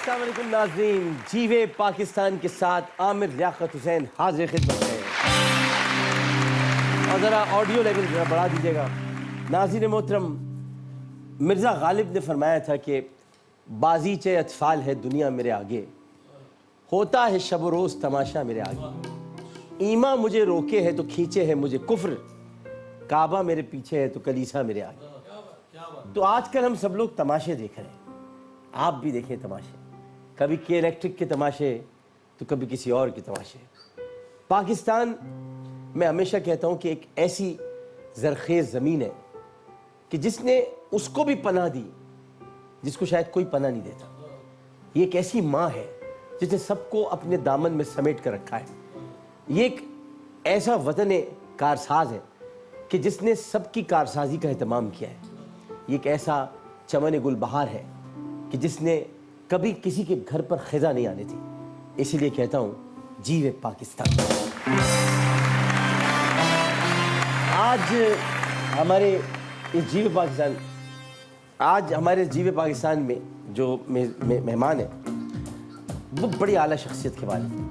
अस्सलाम वालेकुम नाज़रीन, जीवे पाकिस्तान के साथ आमिर लियाकत हुसैन हाजिर खिदमत है। और ज़रा ऑडियो लेवल ज़रा बढ़ा दीजिएगा। नाज़रीन मोहतरम, मिर्ज़ा गालिब ने फरमाया था कि बाज़ीचे अतफ़ाल है दुनिया मेरे आगे, होता है शब रोज़ तमाशा मेरे आगे। ईमा मुझे रोके है तो खींचे है मुझे कुफ्र, काबा मेरे पीछे है तो कलीसा मेरे आगे। तो आजकल हम सब लोग तमाशे देख रहे हैं, आप भी देखें तमाशे, कभी के इलेक्ट्रिक के तमाशे तो कभी किसी और के तमाशे। पाकिस्तान मैं हमेशा कहता हूँ कि एक ऐसी ज़रख़ेज़ ज़मीन है कि जिसने उसको भी पनाह दी जिसको शायद कोई पनाह नहीं देता। ये एक ऐसी माँ है जिसने सबको अपने दामन में समेट कर रखा है। ये एक ऐसा वतन कारसाज है कि जिसने सबकी कारसाजी का एहतमाम किया है। ये एक ऐसा चमन गुलबहार है कि जिसने कभी किसी के घर पर ख़ज़ा नहीं आने दी। इसीलिए कहता हूँ जीवे पाकिस्तान। आज हमारे इस जीवे पाकिस्तान में जो मेहमान है वो बड़ी आला शख्सियत के वाले हैं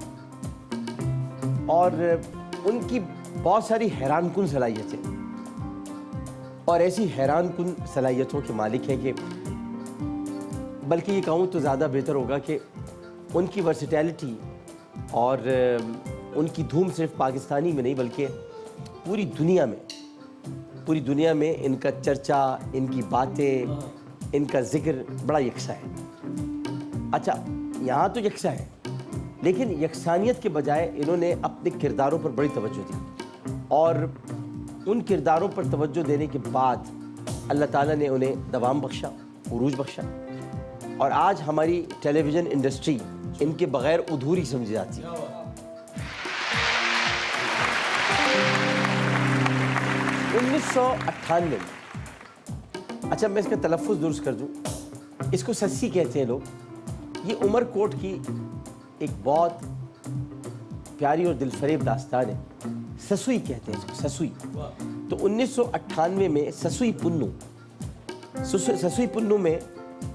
और उनकी बहुत सारी हैरानकुन सलाहियतें और ऐसी हैरानकुन सलाहियतों के मालिक हैं कि बल्कि ये कहूँ तो ज़्यादा बेहतर होगा कि उनकी वर्सिटैलिटी और उनकी धूम सिर्फ पाकिस्तानी में नहीं बल्कि पूरी दुनिया में इनका चर्चा, इनकी बातें, इनका जिक्र बड़ा यकसा है। अच्छा, यहाँ तो यकसा है लेकिन यकसानियत के बजाय इन्होंने अपने किरदारों पर बड़ी तवज्जो दी और उन किरदारों पर तवज्जो देने के बाद अल्लाह ताला ने उन्हें दवाम बख्शा, उरूज बख्शा और आज हमारी टेलीविज़न इंडस्ट्री इनके बग़ैर अधूरी समझी जाती है। 1998 में, अच्छा मैं इसका तलफ़्फ़ुज़ दुरुस्त कर दूँ, इसको सस्सी कहते हैं लोग। ये उमरकोट की एक बहुत प्यारी और दिलफरेब दास्तान है। ससुई कहते हैं इसको, ससुई। तो 1998 में ससुई पुन्नू में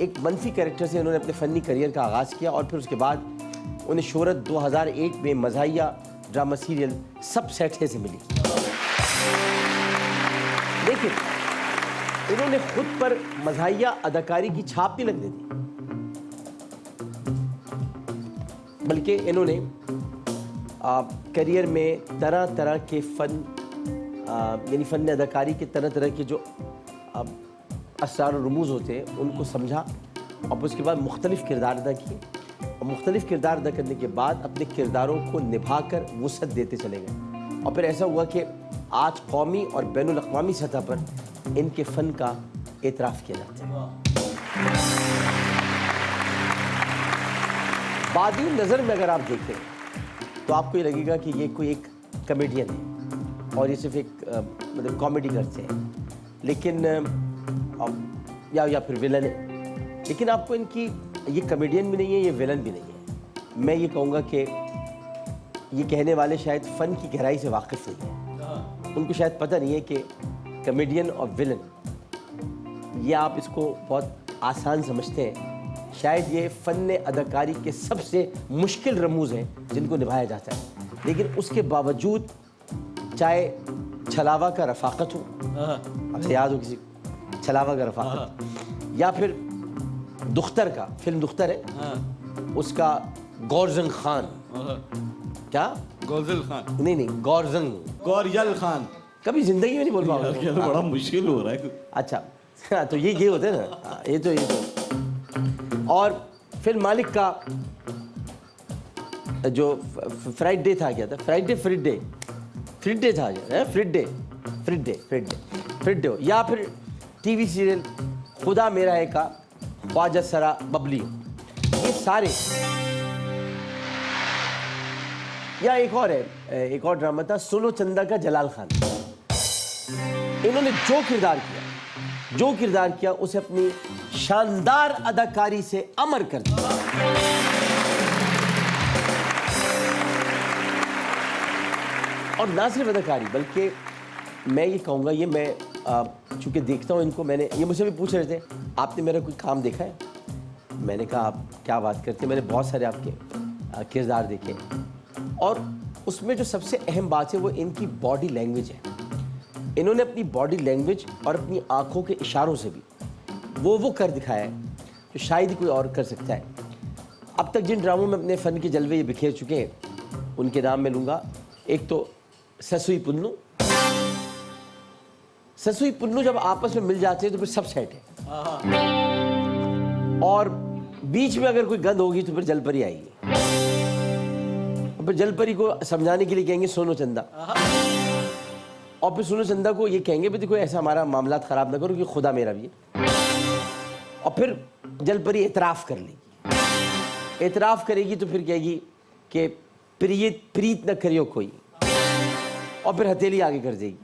एक मनफी कैरेक्टर से उन्होंने अपने फ़नी करियर का आगाज़ किया और फिर उसके बाद उन्हें शोहरत 2001 में मज़ाहिया ड्रामा सीरियल सब सेट है से मिली। लेकिन इन्होंने खुद पर मज़ाहिया अदाकारी की छाप नहीं लगने दी, बल्कि इन्होंने करियर में तरह तरह के यानी फ़न अदाकारी के तरह तरह के जो असरार और रमूज़ होते हैं उनको समझा और उसके बाद मुख्तलिफ़ किरदार अदा किए और मुख्तलिफ़ किरदार अदा करने के बाद अपने किरदारों को निभा कर वुसअत देते चले गए और फिर ऐसा हुआ कि आज कौमी और बैनुल अक़वामी सतह पर इनके फ़न का एतराफ़ किया जाता है। बादी नज़र में अगर आप देखें तो आपको ये लगेगा कि ये कोई एक कॉमेडियन है और ये सिर्फ एक मतलब कॉमेडी करते हैं, लेकिन या फिर विलन है। लेकिन आपको इनकी ये कॉमेडियन भी नहीं है, ये विलन भी नहीं है। मैं ये कहूँगा कि ये कहने वाले शायद फ़न की गहराई से वाकिफ़ नहीं है। उनको शायद पता नहीं है कि कॉमेडियन और विलन ये आप इसको बहुत आसान समझते हैं। शायद ये फ़न अदाकारी के सबसे मुश्किल रमूज़ हैं जिनको निभाया जाता है, लेकिन उसके बावजूद चाहे छलावा का रफ़ाक़त हो, आपसे याद हो किसी छलावा का रफ़ाक़त, या फिर दुख्तर का, फिल्म दुख्तर है, उसका गौरजंग खान, क्या गौरजल खान नहीं गौरजल खान, कभी ज़िंदगी में नहीं बोल पाऊंगा। बड़ा मुश्किल हो रहा है। अच्छा हाँ, तो ये होता है ना, ये तो और फिर मालिक का जो फ्राइडे था, क्या था फ्राइडे था क्या, फ्रिडे, या फिर टीवी सीरियल खुदा मेरा है का ख्वाजा सरा बबली, ये सारे, या एक और ड्रामा था सुनो चंदा का जलाल खान। इन्होंने जो किरदार किया उसे अपनी शानदार अदाकारी से अमर कर दिया। और ना सिर्फ अदाकारी बल्कि मैं ये कहूँगा, ये मैं चूँकि देखता हूँ इनको, ये मुझसे भी पूछ रहे थे आपने मेरा कोई काम देखा है, मैंने कहा आप क्या बात करते हैं, मैंने बहुत सारे आपके किरदार देखे और उसमें जो सबसे अहम बात है वो इनकी बॉडी लैंग्वेज है। इन्होंने अपनी बॉडी लैंग्वेज और अपनी आंखों के इशारों से भी वो कर दिखाया है जो शायद ही कोई और कर सकता है। अब तक जिन ड्रामों में अपने फ़न के जलवे ये बिखेर चुके हैं उनके नाम मैं लूँगा, एक तो ससुई पुन्नू। ससुई पुन्नू जब आपस में मिल जाते हैं तो फिर सब सेट है, और बीच में अगर कोई गंद होगी तो फिर जलपरी आएगी और फिर जलपरी को समझाने के लिए कहेंगे सोनो चंदा, और फिर सोनो चंदा को ये कहेंगे भाई देखो ऐसा हमारा मामला ख़राब ना करो कि खुदा मेरा भी है, और फिर जलपरी एतराफ़ कर लेगी। एतराफ़ करेगी तो फिर कहेगी कि प्रीत न करियो कोई, और फिर हथेली आगे कर देगी,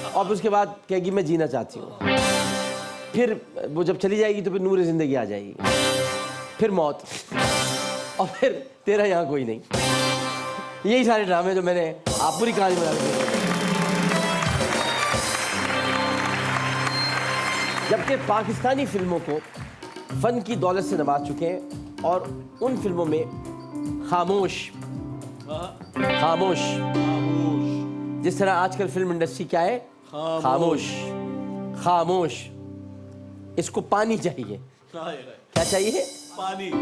और फिर उसके बाद कहेगी मैं जीना चाहती हूँ। फिर वो जब चली जाएगी तो फिर नूर ज़िंदगी आ जाएगी, फिर मौत, और फिर तेरा यहाँ कोई नहीं। यही सारे ड्रामे जो मैंने आप पूरी कहानी बना दी। जबकि पाकिस्तानी फिल्मों को फ़न की दौलत से नवाज चुके हैं, और उन फिल्मों में खामोश जिस तरह आजकल फिल्म इंडस्ट्री क्या है, खामोश। इसको पानी चाहिए। क्या चाहिए?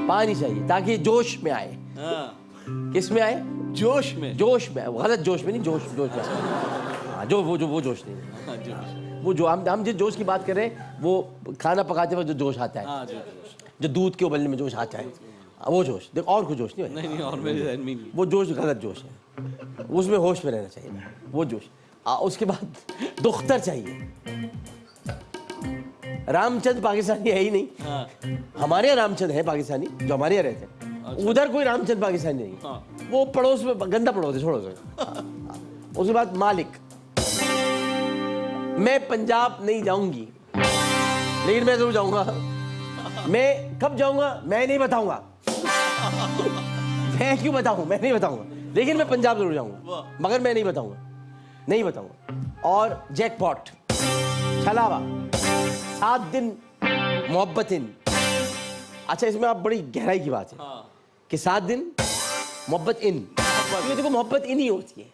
पानी चाहिए ताकि जोश में आए। किस में आए? जोश में गलत जोश में नहीं, जोश में। हाँ, वो जोश नहीं, वो जो हम जिस जोश की बात कर रहे हैं वो खाना पकाते वक्त जो जोश आता है, जो दूध के उबलने में जोश आता है, वो जोश। देख और कोई जोश नहीं, और मेरे ज़हन में वो जोश गलत जोश है, उसमें होश में रहना चाहिए, वो जोश। उसके बाद दुख्तर चाहिए। रामचंद्र पाकिस्तानी है ही नहीं। हमारे यहाँ रामचंद्र है पाकिस्तानी जो हमारे यहाँ रहते हैं, उधर कोई रामचंद्र पाकिस्तानी नहीं। वो पड़ोस में गंदा पड़ोस है, छोड़ो उसे। उसके बाद मालिक। मैं पंजाब नहीं जाऊंगी लेकिन मैं जरूर जाऊंगा। मैं कब जाऊंगा मैं नहीं बताऊंगा। मैं क्यों बताऊं, मैं नहीं बताऊंगा, लेकिन मैं पंजाब जरूर जाऊंगा, मगर मैं नहीं बताऊंगा। और जैकपॉट, छलावा, 7 दिन मोहब्बत इन। अच्छा, इसमें आप बड़ी गहराई की बात है कि 7 दिन मोहब्बत इन। देखो मोहब्बत इन ही होती है,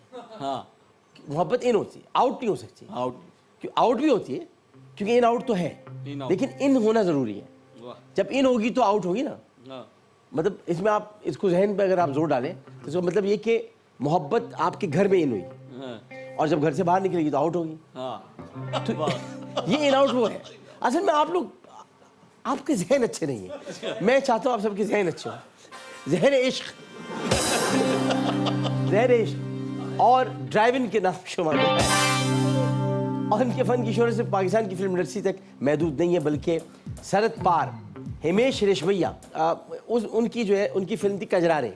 मोहब्बत इन होती है, आउट नहीं हो सकती। आउट भी होती है क्योंकि इन आउट तो है, लेकिन इन होना जरूरी है। जब इन होगी तो आउट होगी ना। मतलब इसमें आप इसको जहन पे अगर आप जोर डालें तो इसका मतलब ये कि मोहब्बत आपके घर में इन हुई और जब घर से बाहर निकलेगी तो आउट होगी। तो ये इन आउट वो है। असल में आप लोग, आपके जहन अच्छे नहीं है। मैं चाहता हूँ आप सबके जहन अच्छे हो। जहन इश्क, जहन इश्क और ड्राइविंग के नाम शुमार होता है। और इनके फ़न की शोहरत सिर्फ पाकिस्तान की फिल्म इंडस्ट्री तक महदूद नहीं है, बल्कि सरहद पार हिमेश रेशमैया, उनकी जो है उनकी फिल्म थी कजरारे।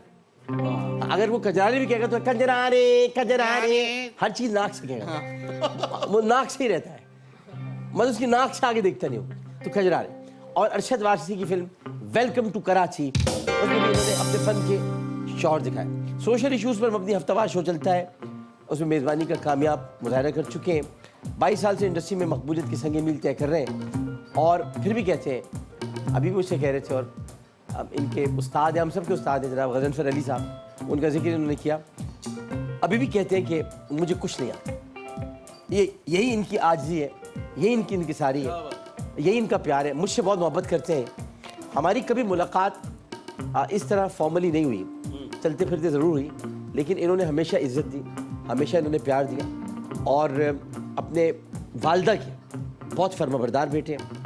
अगर वो कजरारे भी कहेगा तो कजरारे हर चीज़ नाक से कहेगा। वो नाक से ही रहता है, मतलब उसकी नाक से आगे देखता नहीं हो। तो कजरारे। और अरशद वारसी की फिल्म वेलकम टू कराची, उसमें भी इन्होंने अपने फ़न के शौहर दिखाए। सोशल इशूज़ पर मबनी हफ्तावार शो चलता है, उसमें मेज़बानी का कामयाब मुजाहरा कर चुके हैं। 22 साल से इंडस्ट्री में मकबूलियत की संग मील तय कर रहे हैं, और फिर भी कहते हैं, अभी मुझसे कह रहे थे, और अब इनके उस्ताद हैं, हम सब के उस्ताद हैं जनाब गज़नफ़र अली साहब, उनका जिक्र इन्होंने किया। अभी भी कहते हैं कि मुझे कुछ नहीं आता। यही इनकी आजिज़ी है, यही इनकी इंकिसारी है, यही इनका प्यार है। मुझसे बहुत मोहब्बत करते हैं। हमारी कभी मुलाकात इस तरह फॉर्मली नहीं हुई, चलते फिरते ज़रूर हुई, लेकिन इन्होंने हमेशा इज़्ज़त दी, हमेशा इन्होंने प्यार दिया, और अपने वालदा के बहुत फर्माबरदार बेटे हैं।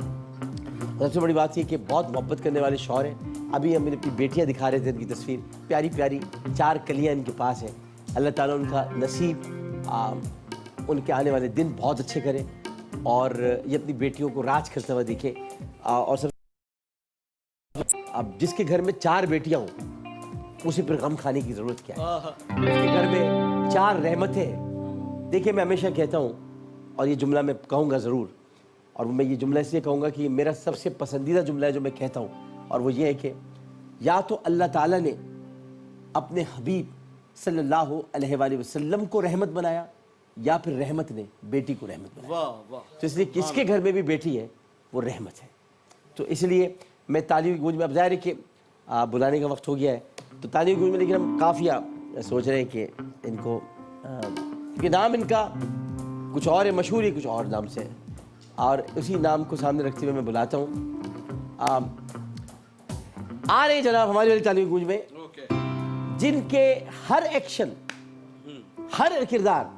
सबसे बड़ी बात ये कि बहुत मोहब्बत करने वाले शौहर हैं। अभी हम अपनी बेटियां दिखा रहे थे, इनकी तस्वीर प्यारी प्यारी 4 कलियां इनके पास हैं। अल्लाह ताला उनका नसीब, उनके आने वाले दिन बहुत अच्छे करे, और ये अपनी बेटियों को राज करते हुए दिखे। और सब अब जिसके घर में 4 बेटियां हों उसे फिर गम खाने की ज़रूरत क्या है। उसके घर में 4 रहमतें। देखिए, मैं हमेशा कहता हूँ, और ये जुमला मैं कहूँगा ज़रूर, और मैं ये जुमला इसलिए कहूँगा कि मेरा सबसे पसंदीदा जुमला है जो मैं कहता हूँ, और वो ये है कि या तो अल्लाह ताला ने अपने हबीब सल्लल्लाहु अलैहि वसल्लम को रहमत बनाया, या फिर रहमत ने बेटी को रहमत बनाया। तो इसलिए किसके घर में भी बेटी है वो रहमत है। तो इसलिए मैं तालियों की गूंज में, अब ज़ाहिर है कि बुलाने का वक्त हो गया है, तो तालियों की गूंज में लेकिन हम काफ़िया सोच रहे हैं कि इनको क्योंकि नाम इनका कुछ और है, मशहूर ही कुछ और नाम से है, और उसी नाम को सामने रखते हुए मैं बुलाता हूँ। आ रहे जनाब हमारी वाली तालियों की गूंज में, जिनके हर एक्शन, हर किरदार,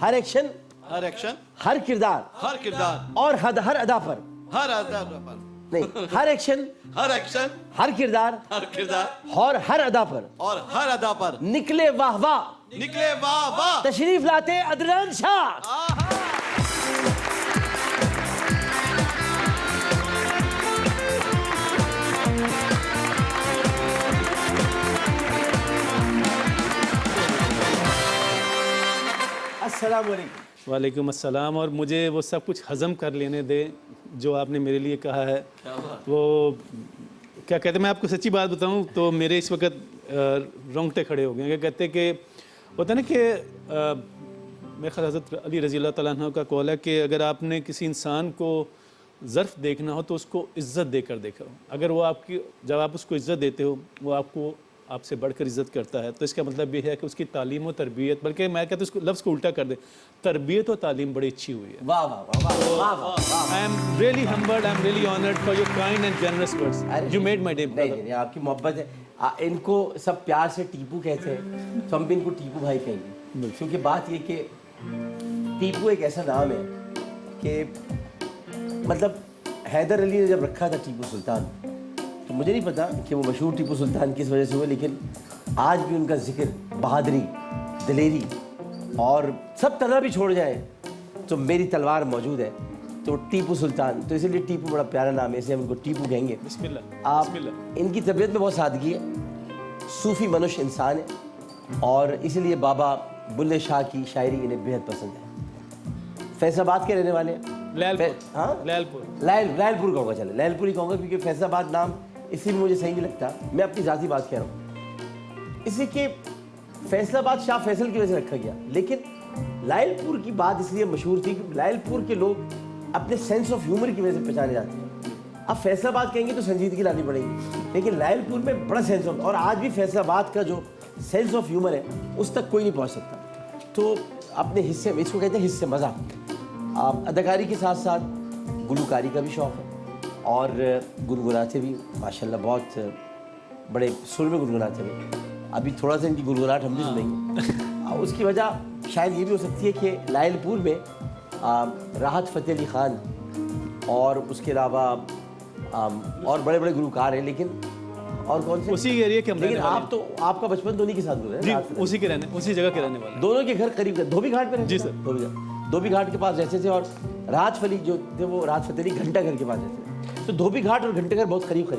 हर एक्शन, हर किरदार और हर अदा पर, नहीं, हर एक्शन, हर किरदार और हर अदा पर निकले वाह वाह, तशरीफ लाते अदनान शाह। अस्सलाम वालेकुम। वालेकुम अस्सलाम। और मुझे वो सब कुछ हज़म कर लेने दे जो आपने मेरे लिए कहा है। वो क्या कहते हैं, मैं आपको सच्ची बात बताऊं तो मेरे इस वक्त रोंगटे खड़े हो गए। क्या कहते कि होता है ना कि मेरे ख्याल हज़रत अली रज़ी अल्लाह तआला अन्हु का कौल है कि अगर आपने किसी इंसान को ज़र्फ़ देखना हो तो उसको इज़्ज़त देकर देखो। अगर वो आपकी, जब आप उसको इज़्ज़त देते हो वो आपको आपसे बढ़कर इज़्ज़त करता है। तो इसका मतलब ये है कि उसकी तालीम और तरबियत, बल्कि मैं कहता हूँ उसको लफ्ज़ को उल्टा कर दे, तरबियत और तालीम बड़ी अच्छी हुई है। वाह वाह वाह वाह वाह। I am really humbled, I am really honoured for your kind and generous words. You made my day. नहीं, आपकी मोहब्बत है। इनको सब प्यार से टीपू कहते हैं, तो हम भी इनको टीपू भाई कहेंगे, क्योंकि बात ये कि टीपू एक ऐसा नाम है कि मतलब हैदर अली ने जब रखा था टीपू सुल्तान, तो मुझे नहीं पता कि वो मशहूर टीपू सुल्तान किस वजह से हुए, लेकिन आज भी उनका जिक्र, बहादुरी, दिलेरी और सब तरह भी छोड़ जाए तो मेरी तलवार मौजूद है, तो टीपू सुल्तान। तो इसीलिए टीपू बड़ा प्यारा नाम है, इसे हम इनको टीपू कहेंगे। बिस्मिल्लाह। आप, इनकी तबीयत में बहुत सादगी है, सूफ़ी मनुष्य इंसान है, और इसलिए बाबा बुल्ले शाह की शायरी इन्हें बेहद पसंद है। फैसलाबाद के रहने वाले हैं। लैलपुर कहूँगा, चले लैलपुर ही कहूँगा, क्योंकि फैसलाबाद नाम इसीलिए मुझे सही नहीं लगता। मैं अपनी ज़ाती बात कह रहा हूँ, इसलिए कि फैसलाबाद शाह फैसल की वजह से रखा गया, लेकिन लैलपुर की बात इसलिए मशहूर थी कि लैलपुर के लोग अपने सेंस ऑफ ह्यूमर की वजह से पहचाने जाते हैं। अब फैसलाबाद कहेंगे तो संजीदगी लानी पड़ेगी, लेकिन लैलपुर में बड़ा सेंस ऑफ, और आज भी फैसलाबाद का जो सेंस ऑफ ह्यूमर है उस तक कोई नहीं पहुँच सकता। तो अपने हिस्से में, इसको कहते हैं हिस्से मज़ा, अदाकारी के साथ साथ गुलकारी का भी शौक़ है, और गुनगुनाते भी माशाल्लाह, बहुत बड़े सुर में गुनगुनाते भी। अभी थोड़ा सा इनकी गुनगुनाहट हम भी सुनेंगे। उसकी वजह शायद ये भी हो सकती है कि लैलपुर में राहत फ़तेह अली ख़ान और उसके अलावा और बड़े बड़े गुलकार हैं, लेकिन और कौन से उसी एरिया के हम, लेकिन आप तो, आपका बचपन धोनी के साथ गुजरा जी, उसी के रहने, उसी जगह के रहने वाले। दोनों के घर करीब, धोबी घाट पे। जी सर, धोबी घाट के पास रहते थे, और राहत फली जो थे वो राहत फ़तेह अली घंटा घर के पास रहते थे। तो धोबी घाट और घंटा घर बहुत करीब।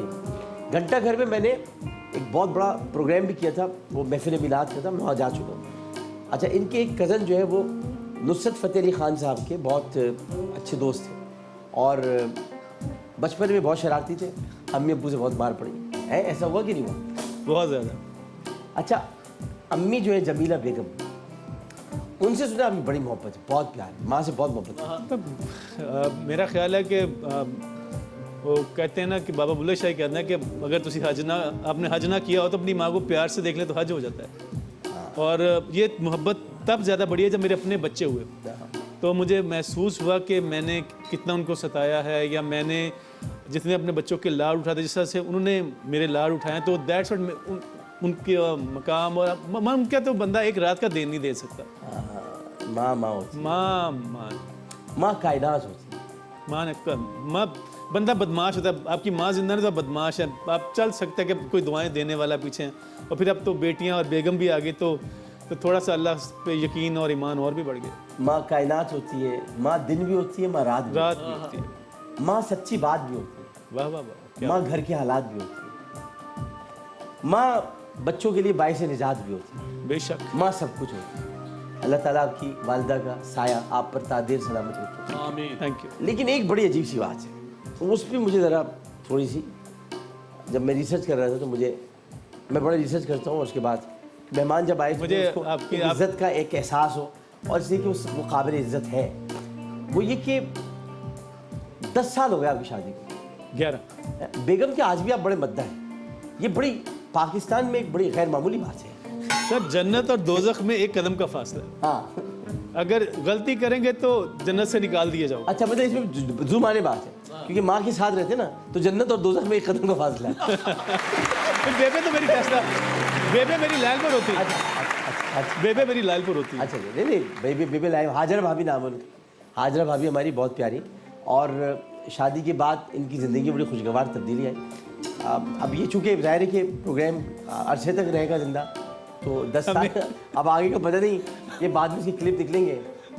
घंटा घर में मैंने एक बहुत बड़ा प्रोग्राम भी किया था, वो महफिल मिलाद का था, मैं वहाँ जा चुका हूँ। अच्छा, इनके एक कज़न जो है वो नुसरत फ़तेह अली ख़ान साहब के बहुत अच्छे दोस्त थे, और बचपन में बहुत शरारती थे, अम्मी अब्बू से बहुत मार पड़ी है। ऐसा हुआ कि नहीं हुआ? बहुत ज़्यादा। अच्छा, अम्मी जो है जमीला बेगम, उनसे सुना अम्मी बड़ी मोहब्बत है, बहुत प्यार है, माँ से बहुत मोहब्बत है। तो मेरा ख्याल है कि वो कहते हैं ना कि बाबा बुल्ले शाह कहते हैं कि अगर तुसी आपने हज ना किया हो तो अपनी माँ को प्यार से देख ले तो हज हो जाता है। और ये मोहब्बत तब ज़्यादा बढ़ी है जब मेरे अपने बच्चे हुए, तो मुझे महसूस हुआ कि मैंने कितना उनको सताया है, या मैंने जितने अपने बच्चों के लाड़ उठाते जिस तरह से उन्होंने मेरे लाड़ उठाए, तो दैट्स व्हाट उनके मकाम, और उनका तो बंदा एक रात का देन नहीं दे सकता। माँ होती, माँ कायनात होती, माँ बंदा बदमाश होता है। आपकी माँ जिंदा नहीं तो बदमाश है, आप चल सकते हैं कि कोई दुआएं देने वाला पीछे है, और फिर अब तो बेटियां और बेगम भी आ गई, तो थोड़ा सा अल्लाह पे यकीन और ईमान और भी बढ़ गया। माँ कायनात होती है, माँ दिन भी होती है, माँ रात भी होती है, माँ सच्ची बात भी होती है, वाह वाह वाह, माँ घर के हालात भी होती है, माँ बच्चों के लिए बाइस निजात भी होती है, बेशक माँ सब कुछ होती है। अल्लाह ताला आपकी वालिदा का साया आप पर तादेर सलामत रखे। आमीन, थैंक यू। लेकिन एक बड़ी अजीब सी बात है, उस पर मुझे ज़रा थोड़ी सी, जब मैं रिसर्च कर रहा था तो मैं बड़ा रिसर्च करता हूँ, उसके बाद मेहमान जब आए मुझे उसको आपकी इज़्ज़त का एक एहसास हो, और इसलिए कि वो काबिल इज़्ज़त है, वो ये कि 10 साल हो गए आपकी शादी को, 11। बेगम के आज भी आप बड़े मद्दा हैं, ये बड़ी पाकिस्तान में एक बड़ी गैर मामूली बात है। सर जन्नत और दोजख में एक कदम का फासला है। हाँ अगर गलती करेंगे तो जन्नत से निकाल दिए जाओ। अच्छा, मतलब इसमें जुर्म आने बात है, क्योंकि माँ के साथ रहते ना तो जन्नत और दोजख में एक कदम का फासला है। फिर बेबे तो मेरी फैसला, बेबे मेरी लाल पर होती है। अच्छा, बेबे मेरी लाल पर होती है। अच्छा नहीं नहीं, बेबी बेबी लाइव हाजरा भाभी नाम है उनका। हाजरा भाभी हमारी बहुत प्यारी, और शादी के बाद इनकी ज़िंदगी बड़ी खुशगवार तब्दीली आई। अब ये चूँकि ज़ाहिर है कि प्रोग्राम अरसे तक रहेगा जिंदा, तो 10 साल अब आगे का पता नहीं, ये बाद में इसकी क्लिप निकलेंगे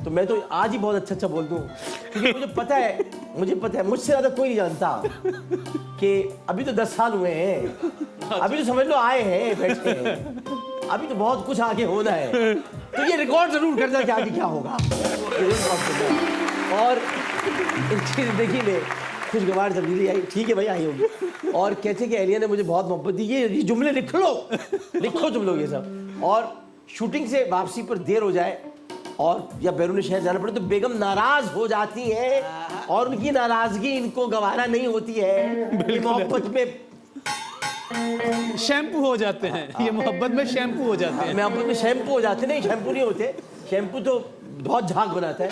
तो मैं तो आज ही बहुत अच्छा बोल दूँ, क्योंकि मुझे पता है मुझसे ज़्यादा कोई नहीं जानता कि अभी तो 10 साल हुए हैं, अभी तो समझ लो आए हैं, बैठे हैं, अभी तो बहुत कुछ आगे होना है, तो ये रिकॉर्ड जरूर करना कि आगे क्या होगा, और इनकी ज़िंदगी में खुशगवार तब्दीली आई। ठीक है भाई, आई होगी। और कहते कि एलिया ने मुझे बहुत मोहब्बत दी, ये जुमले लिखो तुम लोग ये सब। और शूटिंग से वापसी पर देर हो जाए और या बैरून शहर जाना पड़े तो बेगम नाराज हो जाती है, और उनकी नाराजगी इनको गवारा नहीं होती है। ये मोहब्बत में शैम्पू हो जाते हैं, ये मोहब्बत में शैम्पू हो जाते हैं। मोहब्बत में शैम्पू हो जाते, नहीं शैम्पू नहीं होते, शैम्पू तो बहुत झाग बनाता है।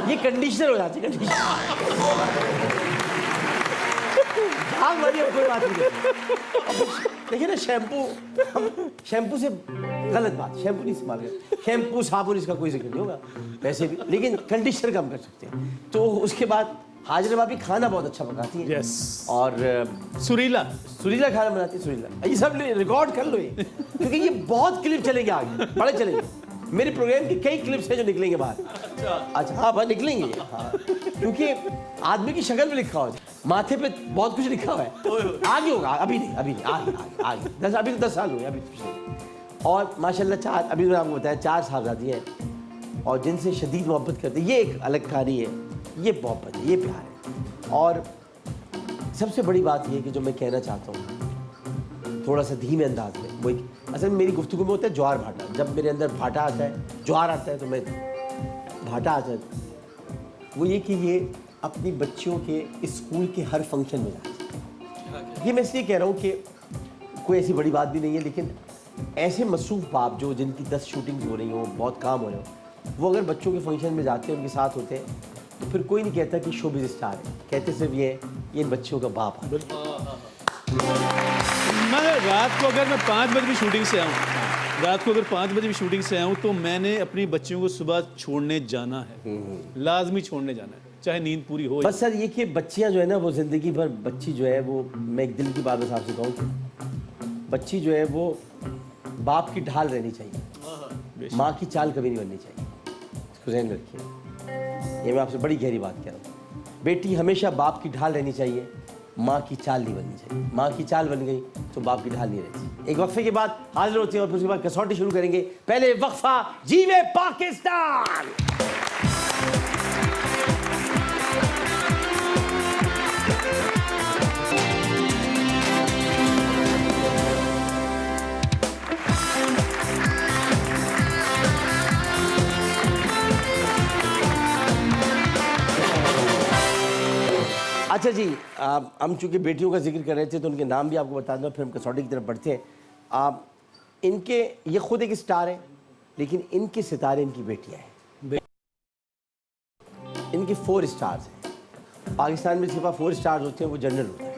ये कंडीशनर हो जाती है, झाग वाली अब कोई बात नहीं। देखिए ना, शैम्पू से गलत बात, शैम्पू नहीं इस्तेमाल करें, शैम्पू साबुन इसका कोई जिक्र नहीं होगा वैसे भी, लेकिन कंडीशनर कम कर सकते हैं। तो उसके बाद हाजरा भाभी खाना बहुत अच्छा पकाती है। यस। और सुरीला खाना बनाती है, सुरीला। ये सब रिकॉर्ड कर लो ये, क्योंकि ये बहुत क्लिप चलेंगे आगे, बड़े चलेंगे। मेरे प्रोग्राम की कई क्लिप्स हैं जो निकलेंगे बाहर। अच्छा हाँ भाई निकलेंगे, हाँ, क्योंकि आदमी की शक्ल में लिखा हो, माथे पे बहुत कुछ लिखा हुआ है। आगे होगा, अभी नहीं आगे 10 अभी तो 10 साल हुए अभी तो। और माशाल्लाह अभी मैंने आपको बताया 4 साहबजादी हैं, और जिनसे शदीद मोहब्बत करते हैं। ये एक अलग कहानी है, ये मोहब्बत है, ये प्यार है। और सबसे बड़ी बात ये है कि जो मैं कहना चाहता हूँ थोड़ा सा धीमे अंदाज में, वो असल में मेरी गुफ्तगू में होता है ज्वार भाटा। जब मेरे अंदर भाटा आता है, ज्वार आता है, तो मैं भाटा आता है, वो ये कि ये अपनी बच्चियों के स्कूल के हर फंक्शन में जाए। ये मैं इसलिए कह रहा हूँ कि कोई ऐसी बड़ी बात भी नहीं है, लेकिन ऐसे मसरूफ़ बाप जो जिनकी 10 शूटिंग्स हो रही हो, बहुत काम हो रहे हो, वो अगर बच्चों के फंक्शन में जाते हैं, उनके साथ होते हैं, तो फिर कोई नहीं कहता कि शोबिज़ स्टार है, कहते सिर्फ ये इन बच्चों का बाप है। मैं रात को अगर मैं 5 बजे भी शूटिंग से आऊँ, तो मैंने अपनी बच्चियों को सुबह छोड़ने जाना है, लाजमी छोड़ने जाना है, चाहे नींद पूरी हो। बस सर ये कि बच्चियां जो है ना, वो ज़िंदगी भर बच्ची जो है वो, मैं एक दिल की बात आपसे कहूँ कि बच्ची जो है वो बाप की ढाल रहनी चाहिए, माँ की चाल कभी नहीं बननी चाहिए, इसको ध्यान रखिए। ये मैं आपसे बड़ी गहरी बात कह रहा हूँ। बेटी हमेशा बाप की ढाल रहनी चाहिए, माँ की चाल नहीं बननी चाहिए। माँ की चाल बन गई तो बाप की ढाल नहीं रहती। एक वक्फे के बाद हाजिर होते हैं और फिर उसके बाद कसौटी शुरू करेंगे। पहले वक्फा, जीवे पाकिस्तान। अच्छा जी, हम चूंकि बेटियों का जिक्र कर रहे थे तो उनके नाम भी आपको बता दूं, फिर हम कसौटी की तरफ बढ़ते हैं। इनके ये खुद एक स्टार है, लेकिन इनके सितारे इनकी बेटियां हैं। इनके 4 स्टार्स हैं। पाकिस्तान में सिर्फ 4 स्टार्स होते हैं, वो जनरल होता है,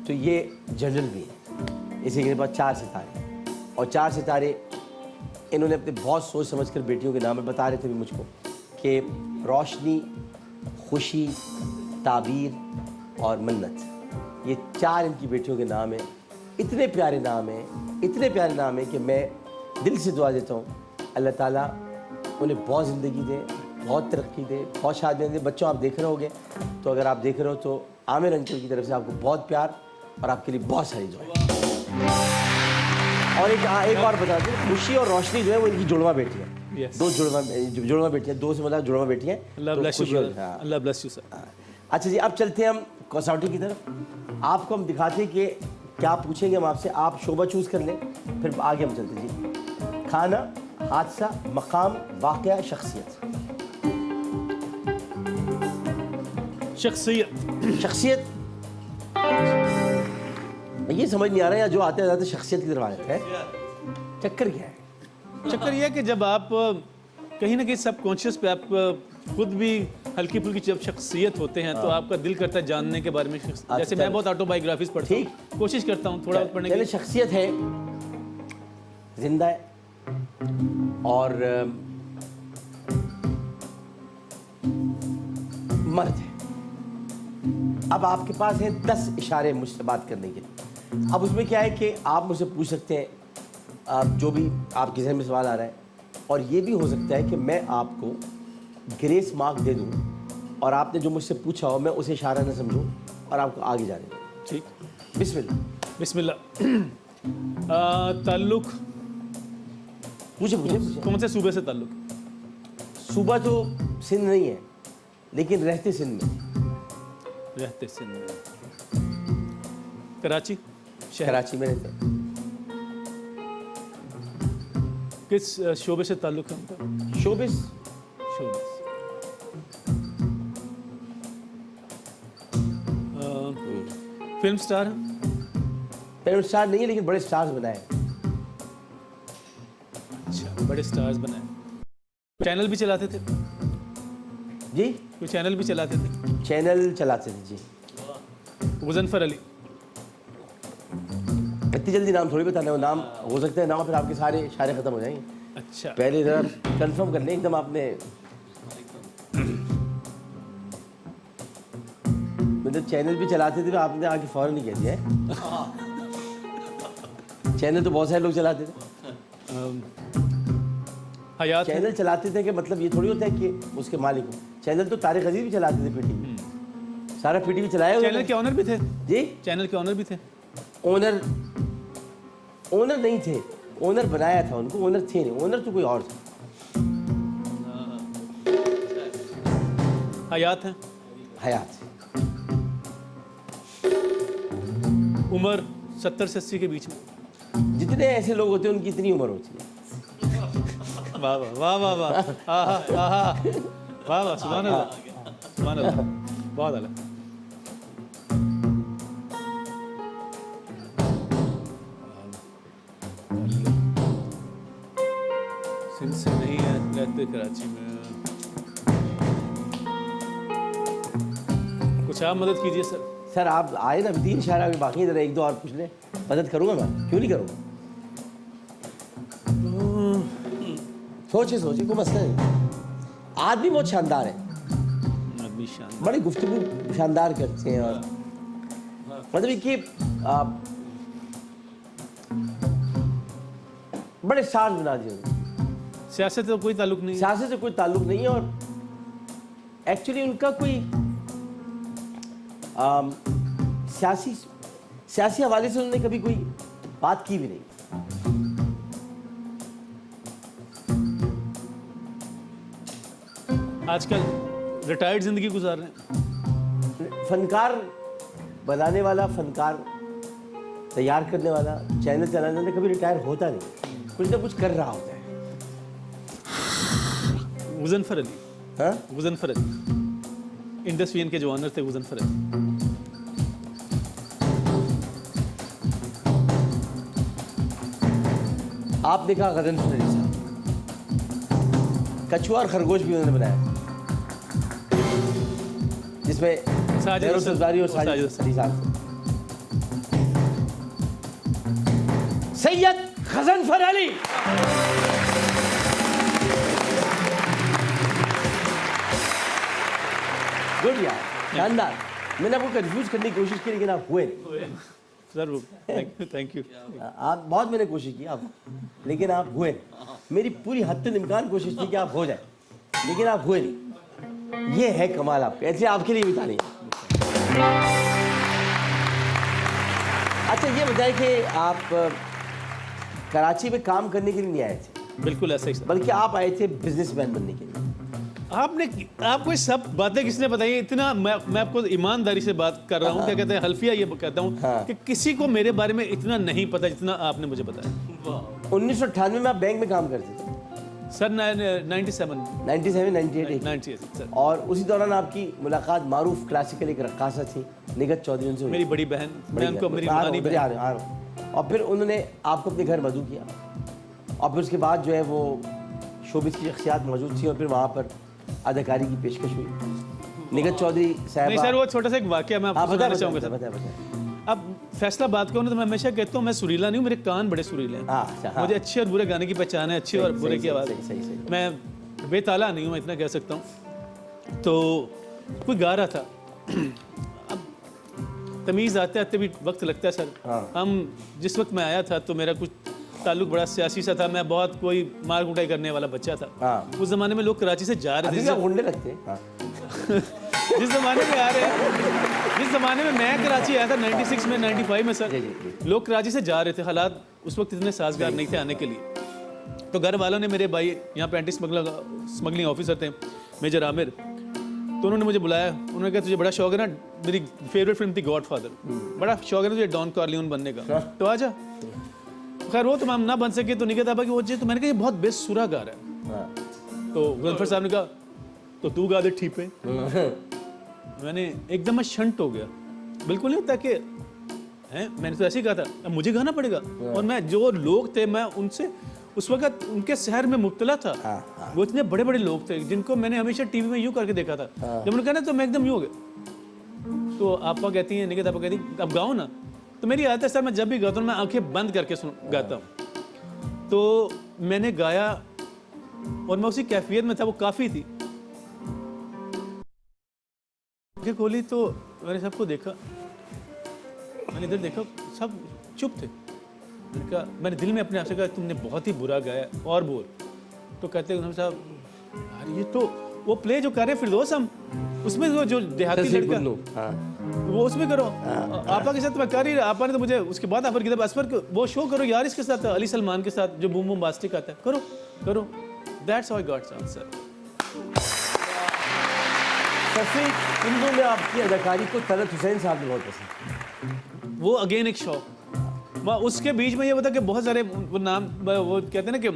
तो ये जनरल भी है। इसी के पास 4 सितारे, और 4 सितारे इन्होंने अपने बहुत सोच समझ कर बेटियों के नाम में बता रहे थे भी मुझको कि रोशनी, खुशी, ताबीर और मन्नत, ये 4 इनकी बेटियों के नाम हैं। इतने प्यारे नाम हैं कि मैं दिल से दुआ देता हूँ अल्लाह ताला उन्हें बहुत ज़िंदगी दे, बहुत तरक्की दे, बहुत शादियाँ दे। बच्चों आप देख रहे होगे, तो अगर आप देख रहे हो तो आमिर अंकल की तरफ से आपको बहुत प्यार और आपके लिए बहुत सारी दुआ। और एक और बता दूँ, खुशी और रोशनी जो है वो इनकी जुड़वा बेटी है। Yes. 2 जुड़वा बेटियाँ, 2 से मतलब जुड़वा बेटियाँ। अल्लाह ब्लेस यू सर, अल्लाह ब्लेस यू सर। अच्छा जी, अब चलते हैं हम कसौटी की तरफ। आपको हम दिखाते हैं कि क्या पूछेंगे हम आपसे। आप शोबा चूज़ कर लें, फिर आगे हम चलते जी। खाना, हादसा, मकाम, वाक़या, शख्सियत। शख्सियत। शख्सियत, ये समझ नहीं आ रहा है, जो आते जाते शख्सियत की तरफ आ जाता है, चक्कर क्या है? चक्कर यह है कि जब आप कहीं ना कहीं सबकॉन्शियस पे आप खुद भी हल्की फुल्की जब शख्सियत होते हैं तो आपका दिल करता है जानने के बारे में। जैसे मैं बहुत ऑटोबायोग्राफीज पढ़ता हूँ, कोशिश करता हूँ थोड़ा पढ़ने की। शख्सियत है, जिंदा है और मर्द है। अब आपके पास है 10 इशारे मुझसे बात करने के लिए। अब उसमें क्या है कि आप मुझसे पूछ सकते हैं आप जो भी आपके जहन में सवाल आ रहा है, और ये भी हो सकता है कि मैं आपको ग्रेस मार्क दे दूं और आपने जो मुझसे पूछा हो मैं उसे इशारा न समझूं और आपको आगे जाने दूं। ठीक, बिस्मिल्लाह। बिस्मिल्लाह। ताल्लुक, पूछे पूछे कौन से सूबे से ताल्लुक? सूबा तो सिंध नहीं है, लेकिन रहते सिंध में। रहते सिंध में। कराची शहर। कराची में रहते हैं। किस शोबे से ताल्लुक है उनका? शोबिस। शोबे। फिल्म स्टार है? फिल्म स्टार नहीं है, लेकिन बड़े स्टार्स बनाए। अच्छा, बड़े स्टार्स बनाए। चैनल भी चलाते थे? जी, कोई चैनल भी चलाते थे? चैनल चलाते थे जी। मुजफ्फर अली। इतनी जल्दी नाम थोड़ी बताना है, वो नाम हो सकता है नाम फिर आपके सारे इशारे खत्म हो जाएंगे। अच्छा, पहले जरा कंफर्म कर लें एकदम। आपने मतलब चैनल भी चलाते थे तो आपने आके फौरन नहीं कह दिया है। चैनल तो बहुत सारे लोग चलाते थे। हयात है? चैनल चलाते थे कि मतलब ये थोड़ी होता है कि उसके मालिक हो। चैनल तो तारिक अजीज भी चलाते थे, पीटीवी सारा पीटीवी चलाया। चैनल के ऑनर भी थे? जी, चैनल के ऑनर भी थे। ओनर नहीं थे, ओनर बनाया था उनको, ओनर थे नहीं, ओनर तो कोई और था। हयात है? हयात। उम्र 70 से 80 के बीच में। जितने ऐसे लोग होते हैं उनकी इतनी उम्र होती है। वाह वाह वाह वाह वाह, आहा आहा, वाह वाह, सुभान अल्लाह, सुभान अल्लाह, बहुत अल्लाह। सिंध से नहीं है, रहते कराची में। कुछ आप मदद कीजिए सर। सर आप आए ना, 3 इशारा अभी बाकी, जरा 1-2 और पूछ ले, मदद करूंगा मैं, क्यों नहीं करूंगा। सोचिए सोचिए, कोई मसला नहीं। आदमी बहुत शानदार है, आदमी शानदार। बड़ी गुफ्तगू शानदार करते हैं, और मतलब कि बड़े स्टार्स बना दिए उन्होंने। सियासत से कोई ताल्लुक नहीं है? सियासत से कोई ताल्लुक नहीं है, और एक्चुअली उनका कोई सियासी हवाले से उन्होंने कभी कोई बात की भी नहीं। आजकल रिटायर्ड जिंदगी गुजार रहे हैं। फनकार बनाने वाला, फनकार तैयार करने वाला, चैनल चलाने वाला कभी रिटायर होता नहीं, कुछ ना कुछ कर रहा होता है। मुजफ्फर अली। हाँ, मुजफ्फर अली इंडस्ट्रियन के जो ऑनर थे, मुजफ्फर अली। आपने कहा गजनफर अली साहब, कछुआ और खरगोश भी उन्होंने बनाया, जिसमें साजिद सफदारी और साजिद अली साहब थे। सैयद गजनफर अली। गुड यार, शानदार। मैंने आपको कंफ्यूज करने की कोशिश की, लेकिन आप हुए नहीं। Sir thank you. आप बहुत मैंने कोशिश की आप, लेकिन आप हुए नहीं। मेरी पूरी हद तक इम्कान कोशिश थी कि आप हो जाए, लेकिन आप हुए नहीं। ये है कमाल आपका, ऐसे आपके लिए भी ताली। अच्छा ये बताएं कि आप कराची में काम करने के लिए नहीं आए थे, बिल्कुल ऐसा ही सर। बल्कि आप आए थे बिजनेसमैन बनने के लिए। आपको ये सब बातें किसने बताई? इतना मैं आपको ईमानदारी से बात कर रहा हूँ। क्या कहते हैं, हल्फिया ये कहता हूँ कि किसी को मेरे बारे में इतना नहीं पता जितना आपने मुझे बताया। 1998 में आप बैंक में काम करते थे? Sir 97 98 sir. और उसी दौरान आपकी मुलाकात मारूफ क्लासिकल एक रक्कासा थी निगत चौधरी, उनसे हुई। मेरी बड़ी बहन, मैं उनको मेरी आ रहा रूहानी हूँ, बहन। आ रहा हूँ। और फिर उन्होंने आपको अपने घर मदऊ किया और फिर उसके बाद जो है वो शोबिस की शख्सियात मौजूद थी और फिर वहाँ पर अदाकारी की पेशकश हुई। निगत चौधरी साहब, नहीं सर, वो छोटा सा एक वाकया मैं आपको सुनाना चाहूँगा सर। बताएं। अब फैसलाबाद को ना, तो मैं हमेशा कहता हूँ मैं सुरीला नहीं हूँ, मेरे कान बड़े सुरीले हैं। हाँ। मुझे अच्छे और बुरे गाने की पहचान है, अच्छे और बुरे की आवाज़। सही। मैं बेताला नहीं हूँ, मैं इतना कह सकता हूँ। तो कोई गा रहा था, अब तमीज़ आते आते भी वक्त लगता है सर। हम जिस वक्त मैं आया था तो मेरा कुछ ताल्लुक बड़ा सियासी सा था, मैं बहुत कोई मार कुटाई करने वाला बच्चा था। उस ज़माने में लोग कराची से जा रहे थे, गुंडे लगते हैं। जिस ज़माने में आ रहे हैं, जिस ज़माने में मैं कराची आया था 96 में 95 में सर, लोग कराची से जा रहे थे, हालात उस वक्त इतने साजगार नहीं थे आने के लिए। तो घर वालों ने, मेरे भाई यहाँ पे एंटी स्मगलिंग ऑफिसर थे मेजर आमिर, तो उन्होंने मुझे बुलाया। उन्होंने कहा तुझे बड़ा शौक है ना, मेरी फेवरेट फिल्म थी गॉडफादर, बड़ा शौक है ना तुझे डॉन कॉर्लियोन बनने का, तो आजा। खैर वो तो हम ना बन सके तो निकल था कि वो तो मैंने कहा ये बहुत बेसुरा गा रहा है। तो गजनफर साहब ने कहा तो तू गा दे ठीक पे। मैंने एकदम मैं शंट हो गया, बिल्कुल नहीं होता कि हैं, मैंने तो ऐसे ही कहा था अब मुझे गाना पड़ेगा। और मैं, जो लोग थे, मैं उनसे उस वक्त उनके शहर में मुब्तला था। वो इतने बड़े बड़े लोग थे जिनको मैंने हमेशा टीवी में यूँ करके देखा था। जब उन्होंने कहा ना तो मैं एकदम यूँ हो गया। तो आपा कहती हैं, निकिता आपा कहती अब गाओ ना। तो मेरी आदत है सर, मैं जब भी गाता हूँ मैं आंखें बंद करके गाता हूँ। तो मैंने गाया और मैं उसी कैफियत में था, वो काफ़ी थी। आंखें खोली तो मैंने सबको देखा, मैंने इधर देखा, सब चुप थे। मैंने कहा, मैंने दिल में अपने आप से कहा तुमने बहुत ही बुरा गाया और बोल। तो कहते हैं साहब अरे ये तो वो प्ले जो कर रहे फिरदौस हम, उसमें वो जो देहाती लड़का वो उसमें करो। आपा के साथ मैं कर ही रहा, आपा ने तो मुझे उसके बाद आफर किया असफर वो शो करो यार इसके साथ, अली सलमान के साथ जो बूम बूम बास्टिक आता है, करो। That's how I got chance sir. सबसे हिंदू में आपकी अदाकारी को तलत हुसैन साहब ने बहुत पसंद। वो अगेन एक शौक, उसके बीच में ये बता कि बहुत सारे वो नाम, वो कहते हैं ना कि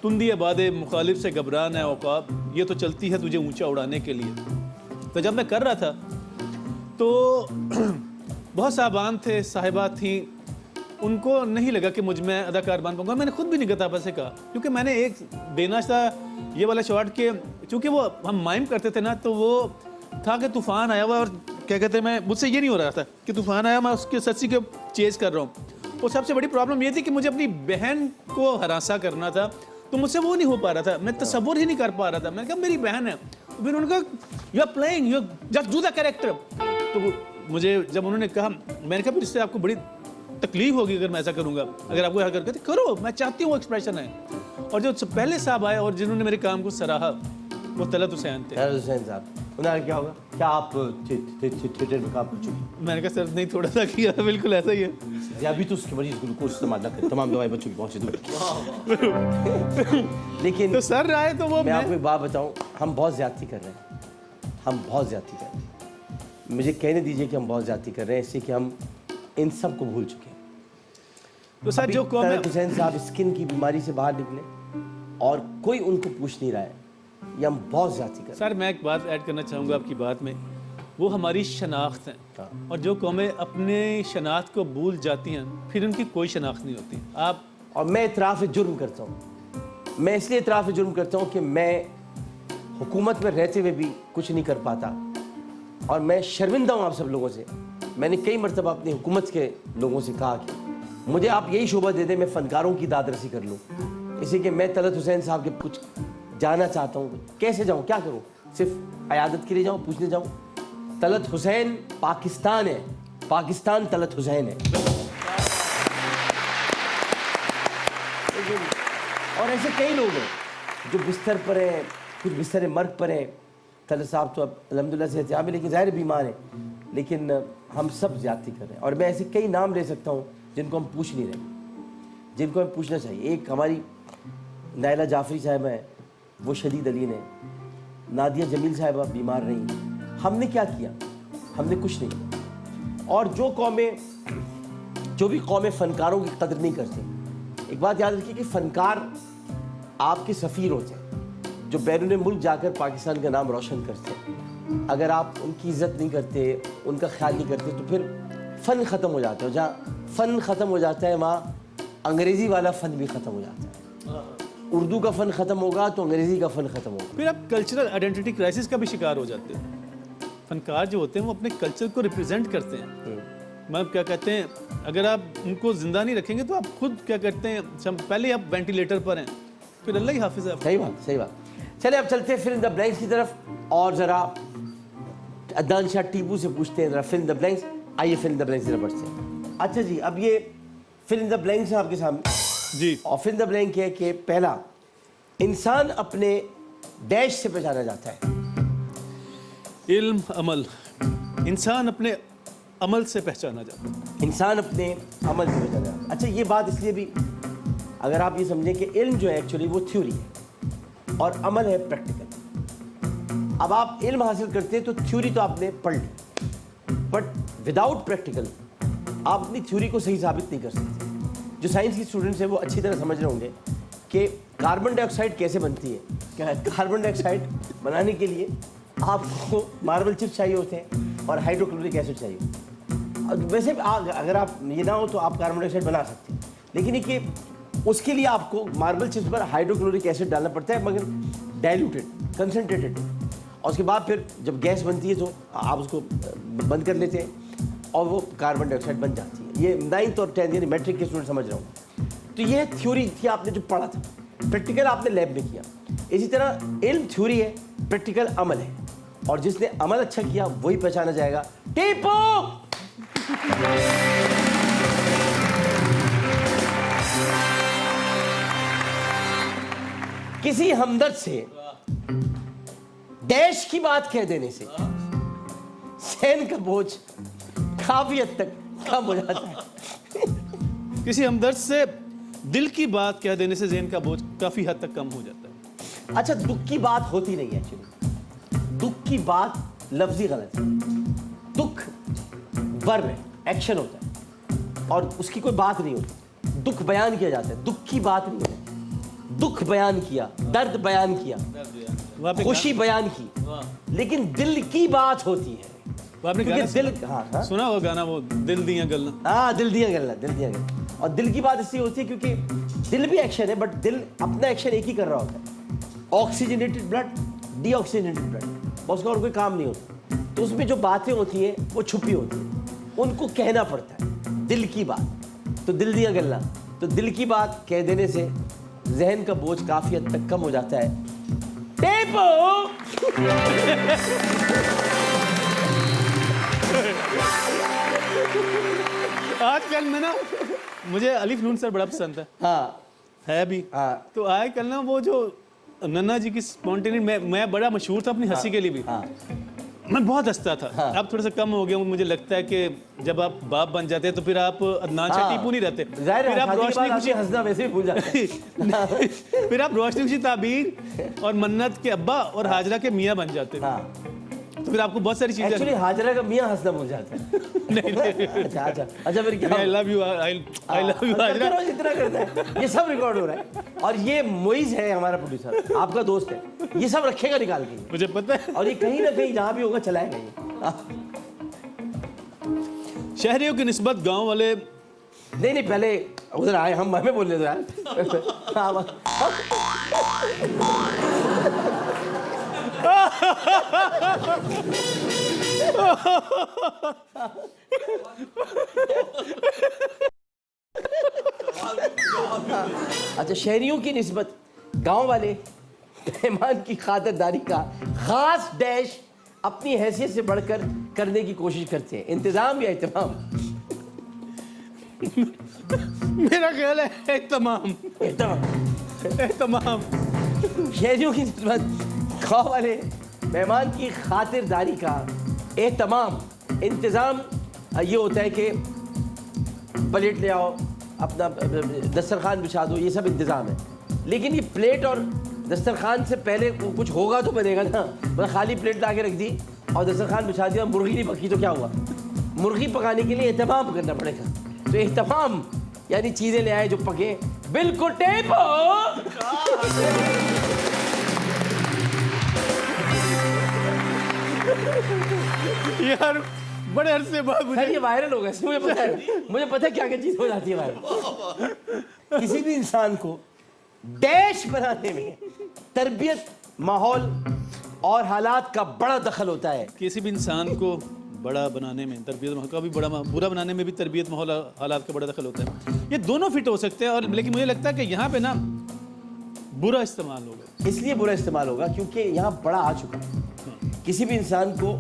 तुंदी आबादे मुखालिफ से घबराना है औकाब, ये तो चलती है तुझे ऊंचा उड़ाने के लिए। तो जब मैं कर रहा था तो बहुत साहबान थे, साहिबा थी, उनको नहीं लगा कि मुझ में अदाकार बन पाऊंगा। मैंने खुद भी निगत आपा से कहा, क्योंकि मैंने एक देना था ये वाला शॉट के, क्योंकि वो हम माइम करते थे ना, तो वो था कि तूफान आया हुआ और क्या कहते हैं, मैं मुझसे ये नहीं हो रहा था कि तूफान आया, मैं उसके सच्ची के चेज कर रहा हूँ। और सबसे बड़ी प्रॉब्लम ये थी कि मुझे अपनी बहन को हरासा करना था, तो मुझसे वो नहीं हो पा रहा था, मैं तसव्वुर ही नहीं कर पा रहा था। मैंने कहा मेरी बहन है, तो फिर उन्होंने कहा you are playing, you just do the character. तो मुझे जब उन्होंने कहा, मैंने कहा फिर इससे आपको बड़ी तकलीफ होगी अगर मैं ऐसा करूँगा, अगर आपको ऐसा करके करो, मैं चाहती हूँ वो एक्सप्रेशन है। और जो पहले साहब आए और जिन्होंने मेरे काम को सराहा वो तलत हुसैन थे। तलत हुसैन साहब, उन्होंने क्या होगा, क्या आप थिएटर में काम कर चुके? मैंने कहा सर नहीं, थोड़ा सा किया, बिल्कुल ऐसा ही है। अभी तो उसके मरीज ग्लूकोज इस्तेमाल ना करें, तमाम दवाई बच्चों की पहुँचे दूर। लेकिन तो सर आए तो वो मैं आपको एक बात बताऊँ, हम बहुत ज़्यादती कर रहे हैं, हम बहुत ज़्यादती कर रहे हैं। मुझे कहने दीजिए कि हम बहुत ज़्यादती कर रहे हैं, इससे कि हम इन सब को भूल चुके हैं। तो सर जो तलत हुसैन साहब स्किन की बीमारी से बाहर निकले और कोई उनको पूछ नहीं रहा है, ये हम बहुत ज़्यादती कर। सर मैं एक बात ऐड करना चाहूँगा आपकी बात में, वो हमारी शनाख्त है, और जो कौमें अपने शनाख्त को भूल जाती हैं फिर उनकी कोई शनाख्त नहीं होती। आप और मैं इतराफ़ जुर्म करता हूँ, मैं इसलिए इतराफ़ जुर्म करता हूँ कि मैं हुकूमत में रहते हुए भी कुछ नहीं कर पाता, और मैं शर्मिंदा हूँ आप सब लोगों से। मैंने कई मरतबा अपनी हुकूमत के लोगों से कहा कि मुझे आप यही शोभा दे दें, मैं फ़नकारों की दादरसी कर लूँ, इसी कि मैं तलत हुसैन साहब के कुछ जाना चाहता हूँ। कैसे जाऊँ, क्या करूँ? सिर्फ अयादत के लिए जाऊँ, पूछने जाऊँ? तलत हुसैन पाकिस्तान है, पाकिस्तान तलत हुसैन है। और ऐसे कई लोग हैं जो बिस्तर पर हैं, कुछ बिस्तर मर्ग पर हैं। तलत साहब तो अब अल्हम्दुलिल्लाह से एहतियाब है, लेकिन ज़ाहिर बीमार हैं, लेकिन हम सब ज़्यादती कर रहे हैं। और मैं ऐसे कई नाम ले सकता हूँ जिनको हम पूछ नहीं रहे, जिनको हमें पूछना चाहिए। एक हमारी नायला जाफरी साहिबा है, वो शदीद अलीन है। नादिया जमील साहिबा बीमार रही। हमने क्या किया? हमने कुछ नहीं किया। और जो भी कौमें फ़नकारों की कदर नहीं करती, एक बात याद रखिए कि फ़नकार आपके सफ़ीर होते हैं। जो बैरून मुल्क जाकर पाकिस्तान का नाम रोशन करते हैं, अगर आप उनकी इज़्ज़त नहीं करते, उनका ख्याल नहीं करते, तो फिर फ़न ख़त्म हो जाता है। जहाँ फ़न ख़त्म हो जाता है वहाँ अंग्रेज़ी वाला फ़न भी ख़त्म हो जाता है। उर्दू का फ़न ख़त्म होगा तो अंग्रेज़ी का फ़न ख़त्म होगा। फिर आप कल्चरल आइडेंटिटी क्राइसिस का भी शिकार हो जाते हैं। फनकार जो होते हैं वो अपने कल्चर को रिप्रेजेंट करते हैं। मतलब क्या कहते हैं, अगर आप उनको जिंदा नहीं रखेंगे तो आप खुद क्या करते हैं, पहले आप वेंटिलेटर पर हैं, फिर अल्लाह ही हाफिज़ है। सही बात, सही बात। चले अब चलते हैं फिल इन द ब्लैंक्स की तरफ और ज़रा अदनान शाह टीपू से पूछते हैं ज़रा फिल इन द ब्लैंक्स। आइए फिल इन द ब्लैंक्स ज़रा बढ़ते हैं। अच्छा जी, अब ये फिल इन द ब्लैंक्स है आपके सामने जी। और फिल इन द ब्लैंक है कि पहला, इंसान अपने डैश से पहचाना जाता है। इल्म अमल, इंसान अपने अमल से पहचाना जाता है। इंसान अपने अमल से पहचाना जाता है। अच्छा, ये बात इसलिए भी, अगर आप ये समझें कि इल्म जो है एक्चुअली वो थ्योरी है और अमल है प्रैक्टिकल। अब आप इल्म हासिल करते हैं तो थ्योरी तो आपने पढ़ ली, बट विदाउट प्रैक्टिकल आप अपनी थ्योरी को सही साबित नहीं कर सकते। जो साइंस की स्टूडेंट्स हैं वो अच्छी तरह समझ रहे होंगे कि कार्बन डाइऑक्साइड कैसे बनती है। क्या है, कार्बन डाइऑक्साइड बनाने के लिए आपको मार्बल चिप्स चाहिए होते हैं और हाइड्रोक्लोरिक एसिड चाहिए। वैसे अगर आप ये ना हो तो आप कार्बन डाइऑक्साइड बना सकते हैं, लेकिन ये कि उसके लिए आपको मार्बल चिप्स पर हाइड्रोक्लोरिक एसिड डालना पड़ता है, मगर डाइल्यूटेड, कंसनट्रेटेड। और उसके बाद फिर जब गैस बनती है तो आप उसको बंद कर लेते हैं और वो कार्बन डाइऑक्साइड बन जाती है। ये 9th और 10th यानी मैट्रिक के स्टूडेंट समझ रहा हूँ। तो ये थ्योरी थी आपने जो पढ़ा था, प्रैक्टिकल आपने लैब में किया। इसी तरह इल्म थ्योरी है, प्रैक्टिकल अमल है, और जिसने अमल अच्छा किया वही पहचाना जाएगा। टीपू किसी हमदर्द से डैश की बात कह देने से सहन का बोझ काफी हद तक कम हो जाता है। किसी हमदर्द से दिल की बात कह देने से ज़हन का बोझ काफ़ी हद तक कम हो जाता है। अच्छा, दुख की बात होती नहीं है एक्चुअली। दुख की बात लफ्जी गलत है। दुख वर्ब है, एक्शन होता है और उसकी कोई बात नहीं होती। दुख बयान किया जाता है, दुख की बात नहीं होती। दुख बयान किया, दर्द बयान किया, खुशी बयान की, लेकिन दिल की बात होती है। आपने क्योंकि गाना दिल, हाँ सुना होगा गाना, वो दिल दिया गल्ला। हाँ, दिल दिया गल्ला, दिल दिया गल्ला। और दिल की बात इसलिए होती है क्योंकि दिल भी एक्शन है, बट दिल अपना एक्शन एक ही कर रहा होता है। ऑक्सीजनेटेड ब्लड, डीऑक्सीजनेटेड ब्लड, उसका और कोई काम नहीं होता। तो उसमें जो बातें होती हैं वो छुपी होती हैं, उनको कहना पड़ता है। दिल की बात तो दिल दिया गल्ला, तो दिल की बात कह देने से जहन का बोझ काफी हद तक कम हो जाता है। टेपो आजकल में ना मुझे अलिफ नून सर बड़ा पसंद है। हाँ है भी। हाँ। तो आजकल ना वो जो नन्ना जी की स्पॉन्टेनियस, मैं बड़ा मशहूर था अपनी हंसी के लिए भी। हाँ। मैं बहुत हंसता था। हाँ। अब थोड़ा सा कम हो गया हूँ। मुझे लगता है कि जब आप बाप बन जाते हैं तो फिर आप अदनान शाह हाँ। टीपू नहीं रहते, जाहिर है, फिर आप शादी के रोशनी बाद खुशी आदमी हंसना वैसे भी भूल जाता है। फिर आप रोशनी खुशी ताबीर और मन्नत के अब्बा और हाजरा के मियाँ बन जाते हैं। हाँ, तो फिर आपको बहुत सारी चीजें। एक्चुअली हाजरा का मियाँ हंसना भूल जाता है। नहीं अच्छा अच्छा अच्छा, फिर क्या? I love you, I love you Hajra. रोज इतना करता है, ये सब रिकॉर्ड हो रहा है। और ये मोइज है हमारा प्रोड्यूसर, आपका दोस्त है, ये सब रखेगा निकाल के, मुझे पता है। और ये कहीं ना कहीं जहाँ भी होगा चलाएगा ये। शहरियों की निस्बत गांव वाले। नहीं नहीं, पहले उधर आए, हम हमें बोलने दो यार। अच्छा, शहरियों की निस्बत गांव वाले मेहमान की खातिरदारी का खास डैश अपनी हैसियत से बढ़कर करने की कोशिश करते हैं। इंतजाम या एहतमाम? मेरा ख्याल है एहतमाम। एहतमाम। शहरियों की निस्बत गांव वाले मेहमान की खातिरदारी का एहतमाम, इंतज़ाम ये होता है कि प्लेट ले आओ, अपना दस्तरखान बिछा दो, ये सब इंतज़ाम है। लेकिन ये प्लेट और दस्तरखान से पहले कुछ होगा तो बनेगा ना। मतलब खाली प्लेट ला के रख दी और दस्तरखान बिछा दिया, मुर्गी नहीं पकी तो क्या हुआ? मुर्गी पकाने के लिए एहतमाम करना पड़ेगा। तो एहतमाम यानी चीज़ें ले आए जो पके। बिल्कुल टेप। यार बड़े अरसे बाद मुझे खैर ये वायरल होगा, इसमें मुझे पता है क्या क्या चीज हो जाती है वायरल। किसी भी इंसान को डैश बनाने में तरबियत, माहौल और हालात का बड़ा दखल होता है। किसी भी इंसान को बड़ा बनाने में तरबियत माहौल का भी बड़ा, बुरा बनाने में भी तरबियत माहौल हालात का बड़ा दखल होता है। ये दोनों फिट हो सकते हैं, और लेकिन मुझे लगता है कि यहाँ पे ना बुरा इस्तेमाल होगा। इसलिए बुरा इस्तेमाल होगा क्योंकि यहाँ बड़ा आ चुका है। किसी भी इंसान को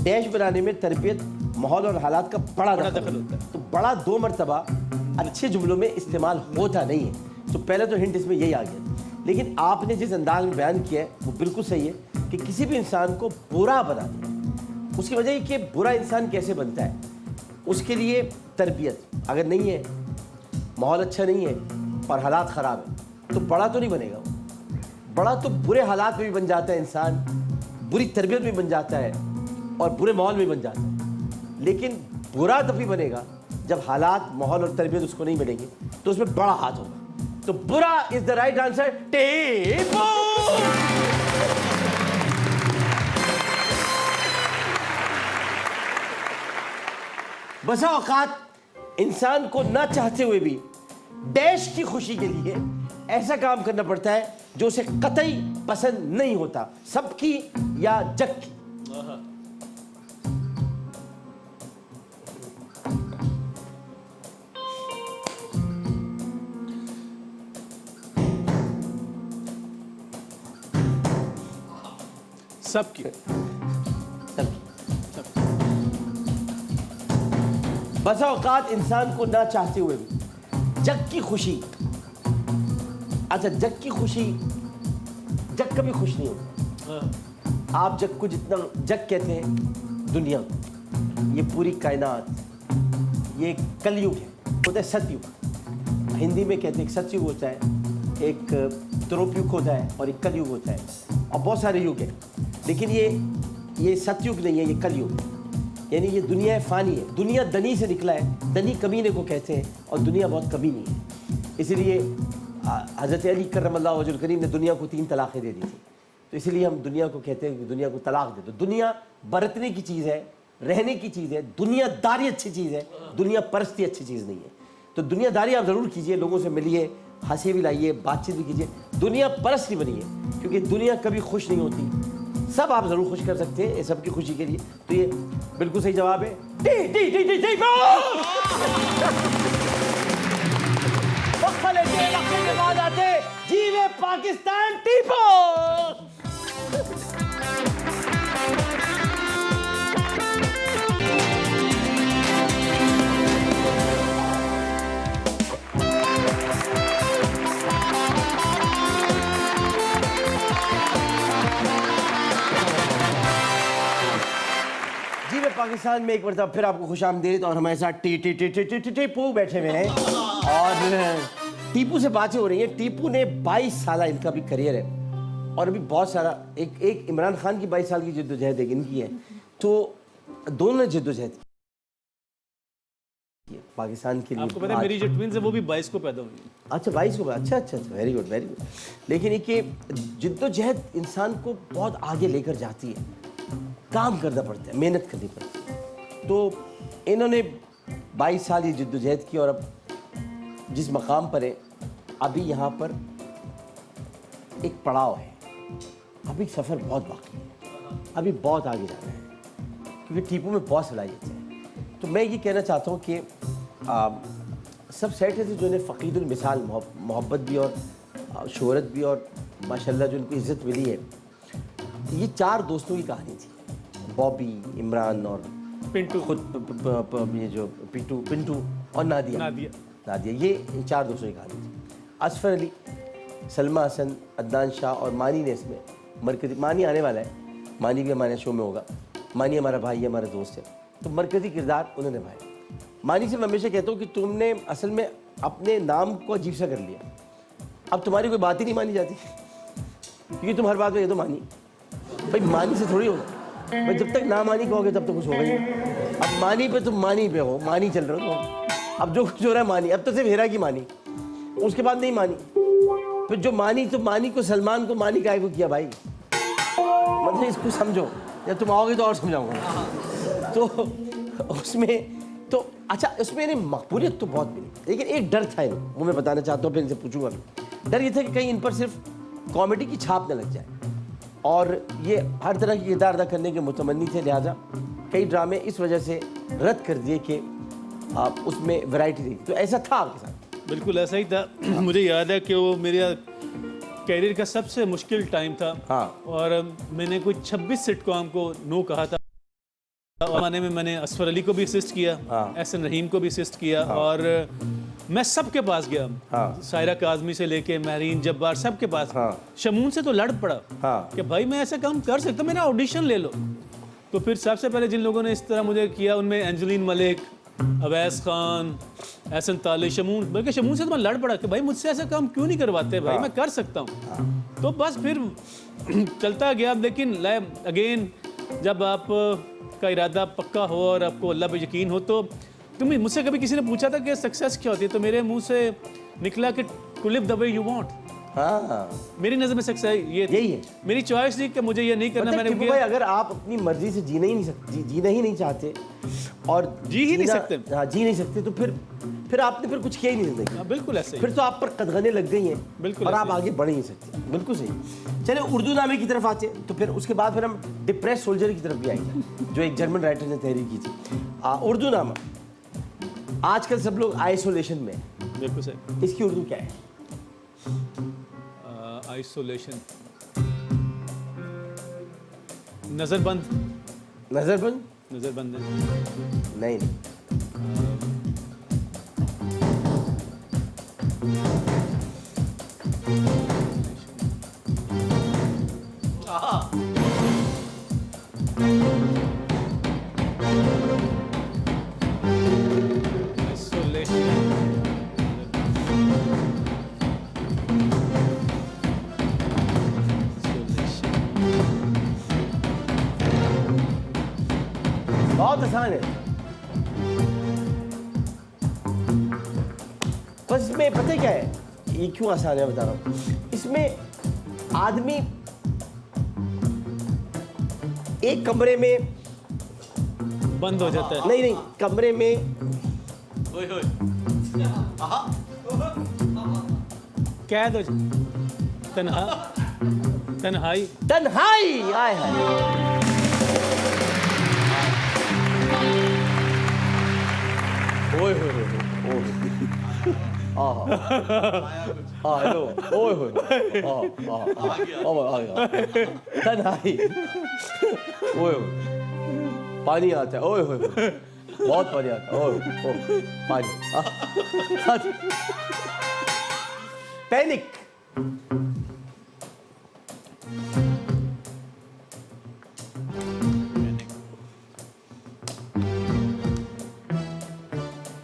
डैश बनाने में तरबियत, माहौल और हालात का बड़ा दखल होता है। तो बड़ा 2 मरतबा अच्छे जुमलों में इस्तेमाल होता नहीं है। तो पहले तो हिंट इसमें यही आ गया। लेकिन आपने जिस अंदाज में बयान किया है वो बिल्कुल सही है कि किसी भी इंसान को बुरा बना दिया। उसकी वजह ये कि बुरा इंसान कैसे बनता है, उसके लिए तरबियत अगर नहीं है, माहौल अच्छा नहीं है और हालात ख़राब है, तो बड़ा तो नहीं बनेगा वो। बड़ा तो बुरे हालात में भी बन जाता है इंसान, बुरी तरबियत में बन जाता है और बुरे माहौल में बन जाता है। लेकिन बुरा तभी बनेगा जब हालात, माहौल और तरबियत उसको नहीं मिलेंगे, तो उसमें बड़ा हाथ होगा। तो बुरा इज द राइट आंसर। टेपो बसा औकात इंसान को ना चाहते हुए भी डैश की खुशी के लिए ऐसा काम करना पड़ता है जो उसे कतई पसंद नहीं होता, सबकी या जग की। सबकी बसा औकात इंसान को ना चाहते हुए भी जग की खुशी। अच्छा, जग की खुशी, जग कभी खुश नहीं होता। आप जग को जितना, जग कहते हैं दुनिया, ये पूरी कायनात, ये कलयुग है, होता है सतयुग। हिंदी में कहते हैं सतयुग होता है, एक त्रोपयुग होता है और एक कलयुग होता है, और बहुत सारे युग हैं। लेकिन ये सतयुग नहीं है, ये कलयुग। यानी ये दुनिया फ़ानी है। दुनिया दनी से निकला है, दनी कमीने को कहते हैं, और दुनिया बहुत कमीनी है। इसलिए हज़रत अली करमल्लाहु वजहुल करीम ने दुनिया को 3 तलाक़ें दे दी थी। तो इसलिए हम दुनिया को कहते हैं कि दुनिया को तलाक दे दो। दुनिया बरतने की चीज़ है, रहने की चीज़ है। दुनियादारी अच्छी चीज़ है, दुनिया परस्ती अच्छी चीज़ नहीं है। तो दुनियादारी आप ज़रूर कीजिए, लोगों से मिलिए, हंसी भी लाइए, बातचीत भी कीजिए। दुनिया परस्त नहीं बनिए, क्योंकि दुनिया कभी खुश नहीं होती। सब आप ज़रूर खुश कर सकते हैं सबकी खुशी के लिए। तो ये बिल्कुल सही जवाब है। टी टी टी टी टी वक्फे के बाद आते जीवे पाकिस्तान टीपो। जीवे पाकिस्तान में एक बार फिर आपको खुशामदीद। और हमारे साथ टी टी टी टी टी टी टीपू बैठे हुए हैं, और टीपू से बातें हो रही हैं। टीपू ने 22 साल इनका भी करियर है, और अभी बहुत सारा एक इमरान खान की 22 साल की जिद्दोजहद इनकी है। तो दोनों ने जिद्दोजहद की पाकिस्तान के लिए। आपको पता है मेरी जो ट्विन्स है वो भी 22 को पैदा हुई। अच्छा, 22 को। अच्छा, वेरी गुड वेरी गुड। लेकिन ये कि जिद्दोजहद इंसान को बहुत आगे लेकर जाती है, काम करना पड़ता है, मेहनत करनी पड़ती है। तो इन्होंने 22 साल ये जिद्दोजहद की, और अब जिस मकाम पर है, अभी यहाँ पर एक पड़ाव है। अभी सफ़र बहुत बाकी है, अभी बहुत आगे जाना है, क्योंकि टीपू में बहुत सलाहियत है। तो मैं ये कहना चाहता हूँ कि सब सेट है जो इन्हें फ़कीदुल मिसाल मोहब्बत भी और शोहरत भी और माशाल्लाह जो इनको इज़्ज़त मिली है। ये 4 दोस्तों की कहानी थी, बॉबी, इमरान और पिंटू, खुद ये जो पिंटू और नादिया। ये इन 4 दोस्तों की कहानी थी। असफर अली, सलमा हसन, अदनान शाह और मानी ने इसमें मरकज़ी, मानी आने वाला है, मानी भी हमारे शो में होगा। मानी हमारा भाई है, हमारा दोस्त है, तो मरकज़ी किरदार उन्होंने निभाया। मानी से मैं हमेशा कहता हूँ कि तुमने असल में अपने नाम को अजीब सा कर लिया। अब तुम्हारी कोई बात ही नहीं मानी जाती, क्योंकि तुम हर बात में ये तो मानी। भाई मानी से थोड़ी होगा भाई, जब तक ना मानी कहोगे तब तो कुछ होगा ही नहीं। अब मानी पे तुम मानी पे हो, मानी चल रहे हो तुम। अब जो कुछ हो रहा है मानी, अब तो सिर्फ हेरा की मानी, उसके बाद नहीं मानी। फिर जो मानी, तो मानी को, सलमान को मानी काहे को किया भाई? मतलब इसको समझो। जब तुम आओगे तो और समझाऊंगा। तो उसमें तो अच्छा, उसमें इन्हें मकबूलियत तो बहुत मिली, लेकिन एक डर था इन्हें, वो मैं बताना चाहता हूँ, फिर इनसे पूछूंगा भी। डर ये था कि कहीं इन पर सिर्फ कॉमेडी की छाप न लग जाए, और ये हर तरह की किरदार अदा करने के मुतमन्नी थे, लिहाजा कई ड्रामे इस वजह से रद्द कर दिए कि उसमें वैरायटी रही। तो ऐसा था आपके साथ? बिल्कुल ऐसा ही था। मुझे याद है कि वो मेरा कैरियर का सबसे मुश्किल टाइम था। हाँ। और मैंने कोई 26 सिटकॉम को नो कहा था। ज़माने में मैंने असफर अली को भी असिस्ट किया, एहसन रहीम को भी असिस्ट किया, और मैं सबके पास गया, सायरा काज़मी से लेके महरीन जब्बार सबके पास। शमून से तो लड़ पड़ा कि भाई मैं ऐसा काम कर सकता हूँ, मेरा ऑडिशन ले लो। तो फिर सबसे पहले जिन लोगों ने इस तरह मुझे किया उनमें एंजलीन मलिक, अवैस खान, एहसन ताले, शमून, बल्कि शमून से तो मैं लड़ पड़ा कि भाई मुझसे ऐसा काम क्यों नहीं करवाते भाई, मैं कर सकता हूँ। तो बस फिर चलता गया। लेकिन अगेन जब आप का इरादा पक्का हो और आपको अल्लाह पे यकीन हो, तो तुम्हें मुझसे कभी किसी ने पूछा था कि सक्सेस क्या होती है, तो मेरे मुंह से निकला कि to live the way you want. हाँ, मेरी नज़र में सक्सेस यही है। मेरी चॉइस थी कि मुझे ये नहीं करना। मैंने भाई अगर आप अपनी मर्जी से जीना ही नहीं चाहते और जी ही नहीं सकते, हाँ जी नहीं सकते, तो फिर आपने फिर कुछ किया ही नहीं जिंदगी। बिल्कुल ऐसे ही। फिर तो आप पर कदगने लग गई हैं, बिल्कुल, और आप आगे बढ़ ही नहीं सकते। बिल्कुल सही। चले उर्दू नामे की तरफ आते, तो फिर उसके बाद फिर हम डिप्रेस सोल्जर की तरफ भी आएंगे, जो एक जर्मन राइटर ने तहरीर की थी। उर्दू नामा आजकल सब लोग आइसोलेशन में, बिल्कुल सही। इसकी उर्दू क्या है? आइसोलेशन, नजरबंद। नजरबंद? नजरबंद नहीं। बहुत आसान है। बस इसमें पता है क्या है, ये क्यों आसान है बता रहा हूँ। इसमें आदमी एक कमरे में बंद हो जाता है। नहीं, कमरे में कैद हो तन्हाई आए है। ओए होए हेलो, ओए होए आ गया तन्हाई, ओए पानी आता है, ओए होए बहुत पानी आता है, ओए पानी, पैनिक।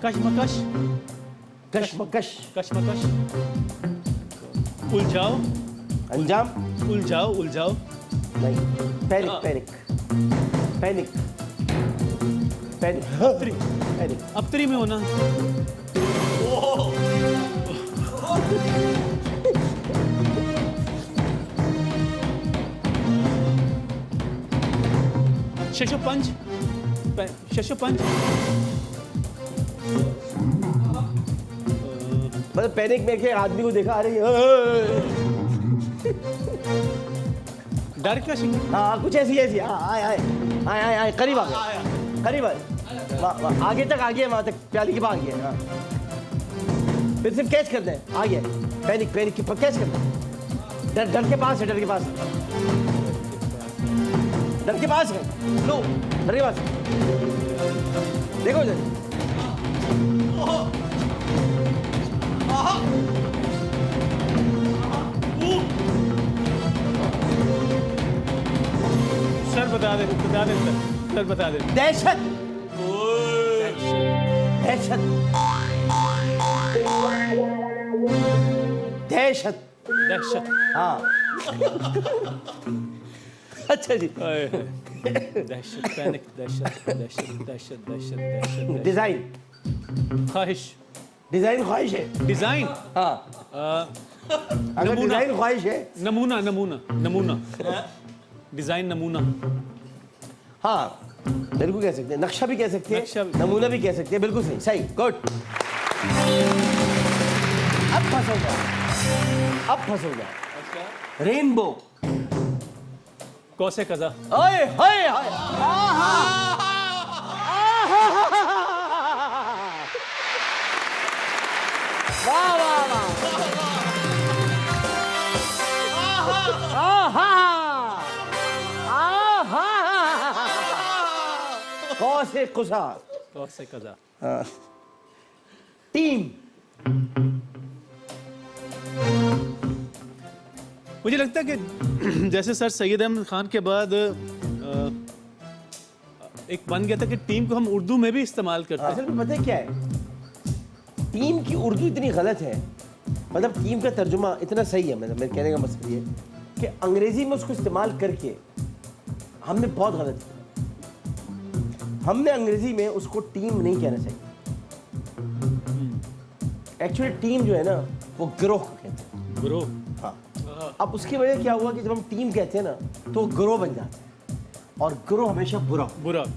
कशमकश, कशमकश, उलझाओ, अंजाम, उलझाओ नहीं, पैनिक। अबतरी में होना। शशोपंच, मतलब पैनिक में के आदमी को देखा, अरे डर का शिकार। हाँ कुछ ऐसी आए करीब आ गए, करीब आए, आगे तक आ गया, वहां तक प्याली के पास आ गया। फिर सिर्फ कैच कर दें, आ गया पैनिक के कैच कर दें। डर के पास है, डर के पास है, लो डर के पास देखो इधर। सर बता दे सर बता दे। दहशत, हाँ अच्छा जी। दहशत, पैनिक, दहशत। डिजाइन, ख्वाहिश, ख्वाहिश है। डिजाइन, हाँ अगर डिजाइन ख्वाहिश है, नमूना डिजाइन, नमूना हाँ बिल्कुल कह सकते हैं, नक्शा भी कह सकते नक्शा हैं, भी। नमूना भी कह सकते हैं, बिल्कुल सही, सही, गुड। अब फंसोगा, अब फंसोगा। रेनबो। कौसे कजा। ओए हाय हाय, वाह वाह वाह, कौसे कुसा। कौसे कजा। टीम। मुझे लगता है कि जैसे सर सैयद अहमद खान के बाद एक बन गया था कि टीम को हम उर्दू में भी इस्तेमाल करते हैं। असल में पता है क्या है, टीम की उर्दू इतनी गलत है, मतलब टीम का तर्जुमा इतना सही है, मतलब मेरे कहने का मतलब ये कि अंग्रेजी में उसको इस्तेमाल करके हमने बहुत गलत किया। हमने अंग्रेजी में उसको टीम नहीं कहना चाहिए। एक्चुअली टीम जो है ना वो गिरोह को कहते हैं। ब्रो। हाँ, अब उसकी वजह क्या हुआ कि जब हम टीम कहते हैं ना तो वो गिरोह बन जाता है, और गिरोह हमेशा बुरा होता बुरा। है।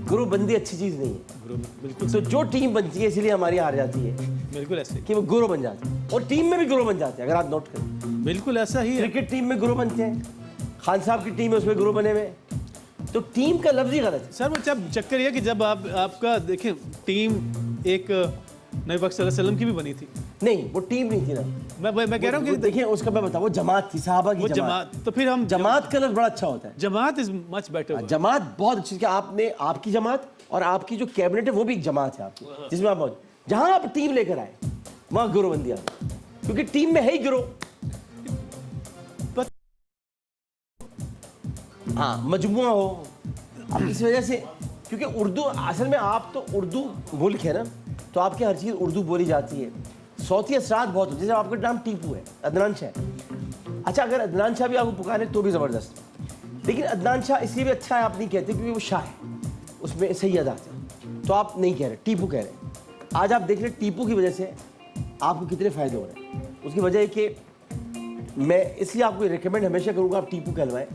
गिरोह बंदी अच्छी चीज़ नहीं है। ब्रो बिल्कुल तो जो टीम बनती है इसलिए हमारी हार जाती है बिल्कुल ऐसे कि वो गिरोह बन जाते हैं, और टीम में भी गिरोह बन जाते हैं। अगर आप नोट करें, बिल्कुल ऐसा ही है। क्रिकेट टीम में गिरोह बनते हैं, खान साहब की टीम है उसमें गिरोह बने हुए, तो टीम का लफ्ज ही गलत है। सर वो जब चक्कर ये कि जब आपका देखें टीम एक नबी पाक सल्लल्लाहु अलैहि वसल्लम की भी बनी थी। नहीं, वो टीम नहीं थी ना। मैं कह रहा हूँ वो कि देखिए उसका मैं बताऊँ, वो जमात थी, साहबा की वो जमात। जमात, तो फिर हम जमात का लफ्ज बड़ा अच्छा होता है। जमात इज मच बेटर। जमात बहुत अच्छी, कि आपने आपकी जमात और आपकी जो कैबिनेट है वो भी एक जमात है आपकी, जिसमें आप जहां आप टीम लेकर आए वहां गिरोहबंदी आ गई, क्योंकि टीम में है ही गिरोह। हाँ, मजमुआ हो। अब इस वजह से, क्योंकि उर्दू असल में, आप तो उर्दू मुल्क है ना, तो आपके हर चीज़ उर्दू बोली जाती है, सौती असरात बहुत होते हैं। जैसे आपका नाम टीपू है, अदनान शाह है। अच्छा, अगर अदनान शाह भी आपको पुकारे तो भी ज़बरदस्त, लेकिन अदनान शाह इसलिए भी अच्छा है आप नहीं कहते क्योंकि वो शाह है, उसमें सैयद आते हैं, तो आप नहीं कह रहे, टीपू कह रहे हैं। आज आप देख रहे टीपू की वजह से आपको कितने फ़ायदे हो रहे हैं। उसकी वजह है कि मैं इसलिए आपको रिकमेंड हमेशा करूँगा आप टीपू कहलवाएं।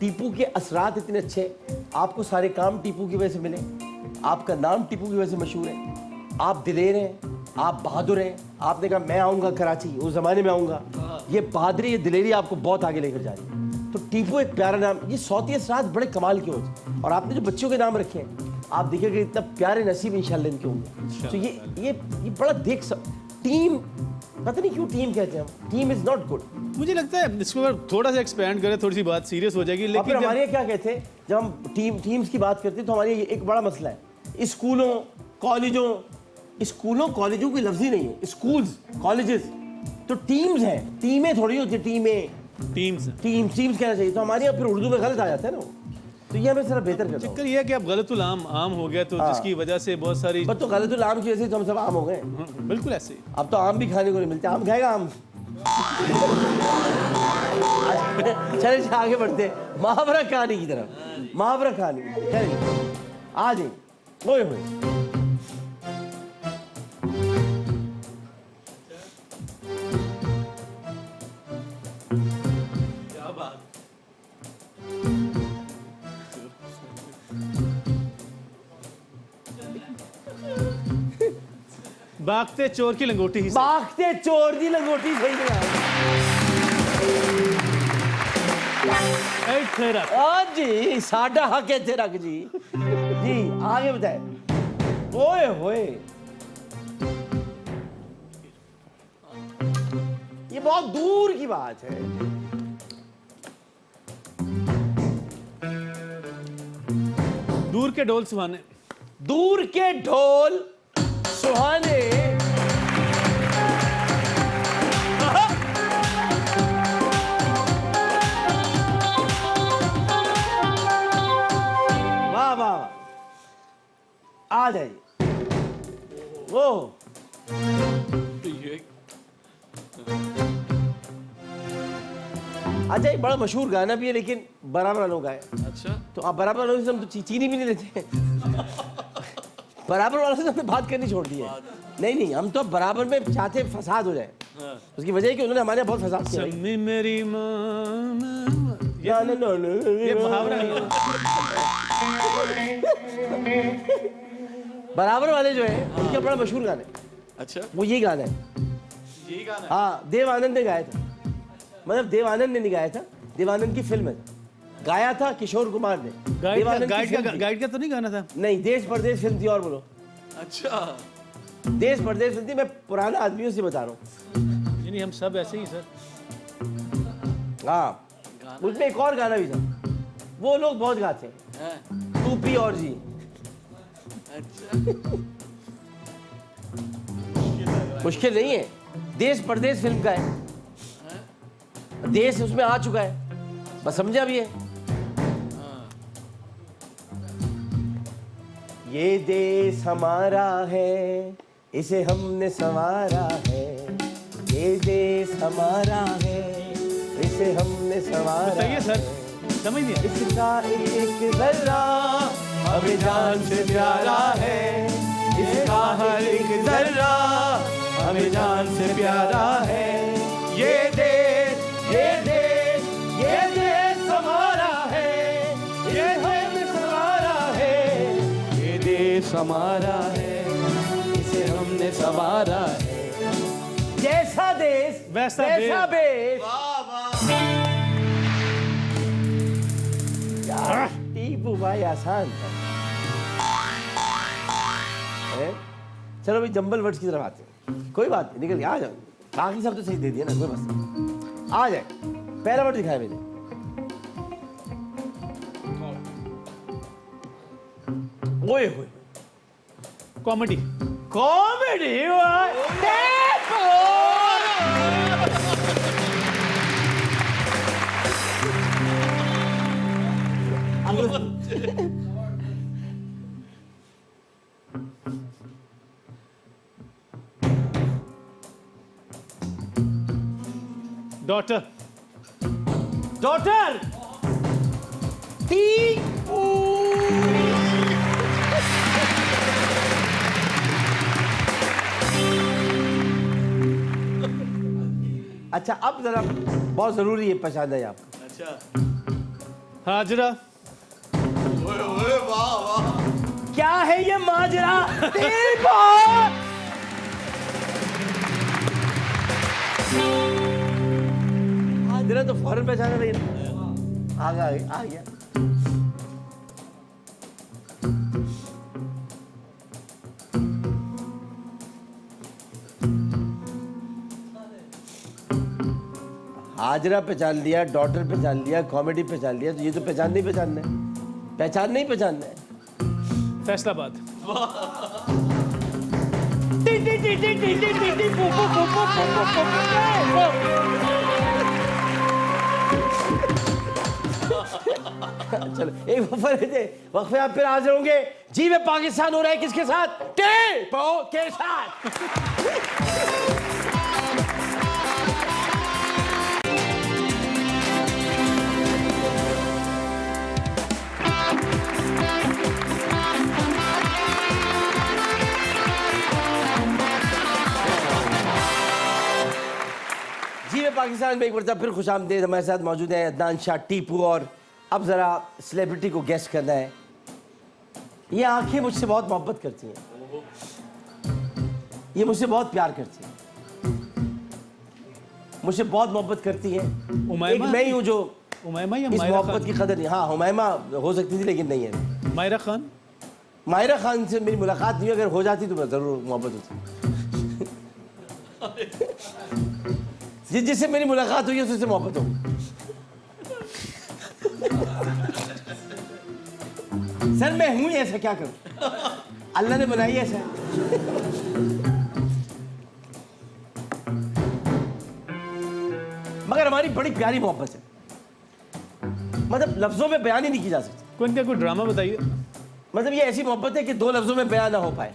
टीपू के असरात इतने अच्छे, आपको सारे काम टीपू की वजह से मिले, आपका नाम टीपू की वजह से मशहूर है, आप दिलेर हैं, आप बहादुर हैं। आपने कहा मैं आऊँगा कराची, उस ज़माने में आऊँगा, ये बहादुरी, ये दिलेरी आपको बहुत आगे लेकर जा रही है। तो टीपू एक प्यारा नाम, ये सौती असरात बड़े कमाल के होते हैं। और आपने जो बच्चों के नाम रखे हैं, आप देखिएगा इतना प्यारे नसीब इंशाल्लाह इनके होंगे। तो ये बड़ा देख टीम, पता नहीं क्यों टीम कहते हैं हम, टीम इज़ नॉट गुड। मुझे लगता है इसको अगर थोड़ा सा एक्सपेंड करें, थोड़ी सी बात सीरियस हो जाएगी। लेकिन लेकिन हमारे यहाँ क्या कहते हैं, जब हम टीम्स की बात करते हैं तो हमारे ये एक बड़ा मसला है, स्कूलों कॉलेजों की लफ्ज़ ही नहीं है, स्कूल्स कॉलेजेस, तो टीम्स हैं, टीमें थोड़ी होती है, टीम्स कहना चाहिए। तो हमारे यहाँ फिर उर्दू में गलत आ जाता है ना, तो ये हमें जरा बेहतर करता है। चक्कर ये है कि अब गलतुल आम हो गया, तो जिसकी वजह से बहुत सारी बस तो गलतुल आम की वजह से तो हम सब आम हो गए। बिल्कुल ऐसे ही। अब तो आम भी खाने को नहीं मिलते, आम खाएगा आम। चलिए आगे बढ़ते हैं मुहावरा कहानी की तरफ। मुहावरा कहानी, चलिए आ जाइए। ओए होए, भागते चोर की लंगोटी ही भागते चोर दी लंगोटी सही है। जी साडा हक है तेरा जी। जी आगे बताए। ओए होए, ये बहुत दूर की बात है। दूर के ढोल सुहाने, दूर के ढोल सुहाने, वाह वाह वाह, आ जाइए। वो अच्छा, एक बड़ा मशहूर गाना भी है, लेकिन बराबर वालों का है। अच्छा, तो आप बराबर वालों से हम तो चीनी भी नहीं लेते। बराबर वालों से हमने बात करनी छोड़ दी है। नहीं, हम तो बराबर में चाहते फसाद हो जाए। उसकी वजह है कि उन्होंने हमारे यहाँ बहुत फसाद किया। मेरी माँ, ना ना ना ये मुहावरा नहीं है। बराबर वाले जो है उनके बड़ा मशहूर गाने, अच्छा वो ये गाना है। यही गाना हाँ, देव आनंद ने गाया था, मतलब देव आनंद ने नहीं गाया था, देव आनंद की फिल्म है, गाया था किशोर कुमार ने। देव आनंद की फिल्म थी। गाइड का तो नहीं गाना था। नहीं, देश परदेश फिल्म थी। और बोलो, अच्छा देश परदेश फिल्म थी। मैं पुराना आदमियों से बता रहा हूँ। नहीं हम सब ऐसे ही सर। हाँ, उसमें एक और गाना भी था, वो लोग बहुत गाते हैं, हैं? तू पी और जी। अच्छा मुश्किल नहीं है, देश परदेश फिल्म का है, देश उसमें आ चुका है, बस समझा भी है। ये देश हमारा है, इसे हमने संवारा है, ये देश हमारा है, इसे हमने संवारा बताइए सर, है। समझ नहीं आया। इसका एक जर्रा हमें जान से प्यारा है, इसका हर एक जर्रा हमें जान से प्यारा है। ये देश, ये देश, ये देश हमारा है, ये हमने संवारा है, ये देश हमारा है, इसे हमने संवारा है। जैसा देश वैसा देश। यार, टीपू भाई आसान था। है? चलो भाई जंबल वर्ड्स की तरफ आते हैं। कोई बात नहीं, निकल के आ जाओ। बाकी सब तो सही दे दिया ना, कोई बस नहीं। आ जाए, पहला वर्ड दिखाया मैंने। ओए होए, कॉमेडी। कॉमेडी। डॉटर। डॉटर। अच्छा, अब जरा बहुत जरूरी है पहचानना है आपको। अच्छा हाजरा। ओए ओए वाह वाह क्या है ये माजरा? तेरी बात। हाजरा तो फौरन पहचाना नहीं। आ गया, आ गया। हाजरा पहचान लिया, डॉटर पहचान लिया, कॉमेडी पहचान लिया, तो ये तो पहचान नहीं पहचानना है, पहचान नहीं पहचानना है। फैसलाबाद। चलो एक वफा रहते, वक्फे आप फिर हाजिर होंगे। जी वे पाकिस्तान हो रहा है किसके साथ? टेपो के साथ। जी वे पाकिस्तान में एक बार फिर खुशामदीद। हमारे साथ मौजूद हैं अदनान शाह टीपू। और अब ज़रा सेलिब्रिटी को गेस्ट करना है। ये आंखें मुझसे बहुत मोहब्बत करती हैं, ये मुझसे बहुत प्यार करती हैं, मुझसे बहुत मोहब्बत करती हैं। एक उमैमा। मैं ही हूँ जो उमैमा या इस मायरा मोहब्बत खान? की कदर नहीं। हाँ, हुमैमा हो सकती थी लेकिन नहीं है। मायरा खान। मायरा खान से मेरी मुलाकात नहीं हुई, अगर हो जाती तो मैं ज़रूर मोहब्बत होती। जिससे मेरी मुलाकात हुई है उससे मोहब्बत होगी। सर मैं हूं ही ऐसा, क्या करूं? अल्लाह ने बनाई ऐसा। मगर हमारी बड़ी प्यारी मोहब्बत है, मतलब लफ्जों में बयान ही नहीं की जा सकती। कौन क्या कोई ड्रामा बताइए। मतलब ये ऐसी मोहब्बत है कि दो लफ्जों में बयान ना हो पाए।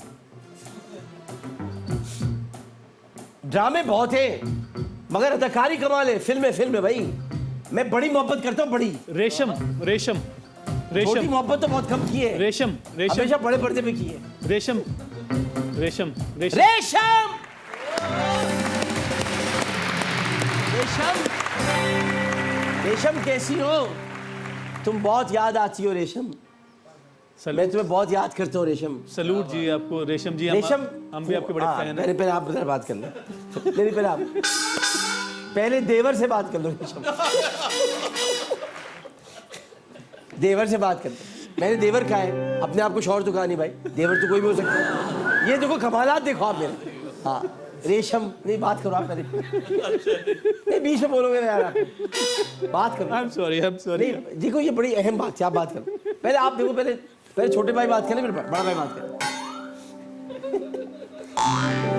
ड्रामे बहुत है मगर अदाकारी कमाल है। फिल्म है भाई। मैं बड़ी मोहब्बत करता हूँ, बड़ी। रेशम। रेशम। छोटी रेशम। मोहब्बत तो बहुत कम की है। रेशम। रेशम। हमेशा बड़े पर्दे पे की है। रेशम। रेशम। रेशम। रेशम। रेशम। रेशम कैसी हो? तुम बहुत याद आती हो रेशम, मैं तुम्हें बहुत याद करता हूँ रेशम। सलूट जी आपको रेशम जी। रेशम हम भी आपके बड़े हाँ, फैन हैं। पहले आप बता बात कर लो। नहीं पहले आप, पहले देवर से बात कर लो रेशम। देवर से बात कर लो। मैंने देवर कहा है, अपने आप को शौहर तो कहा नहीं भाई, देवर तो कोई भी हो सकता है। ये देखो कमालात देखो आप मेरे। हाँ रेशम, नहीं बात करो आप पहले, नहीं बीच में बोलोगे ना यार आप, बात करो। I am sorry. नहीं देखो ये बड़ी अहम बात है, आप बात करो पहले। आप देखो पहले छोटे भाई बात करें, फिर बड़ा भाई बात करें।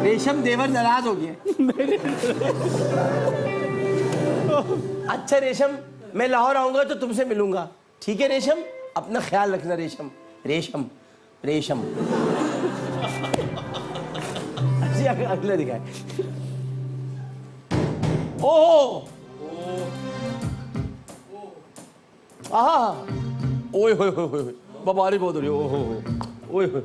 रेशम देवर नाराज हो गया। अच्छा रेशम, मैं लाहौर आऊंगा तो तुमसे मिलूंगा, ठीक है रेशम? अपना ख्याल रखना रेशम। रेशम रेशम अगला दिखाए। ओह आहा, ओए होए होए होए, बबारी बहुत हो रही है। ओहो ओए होए।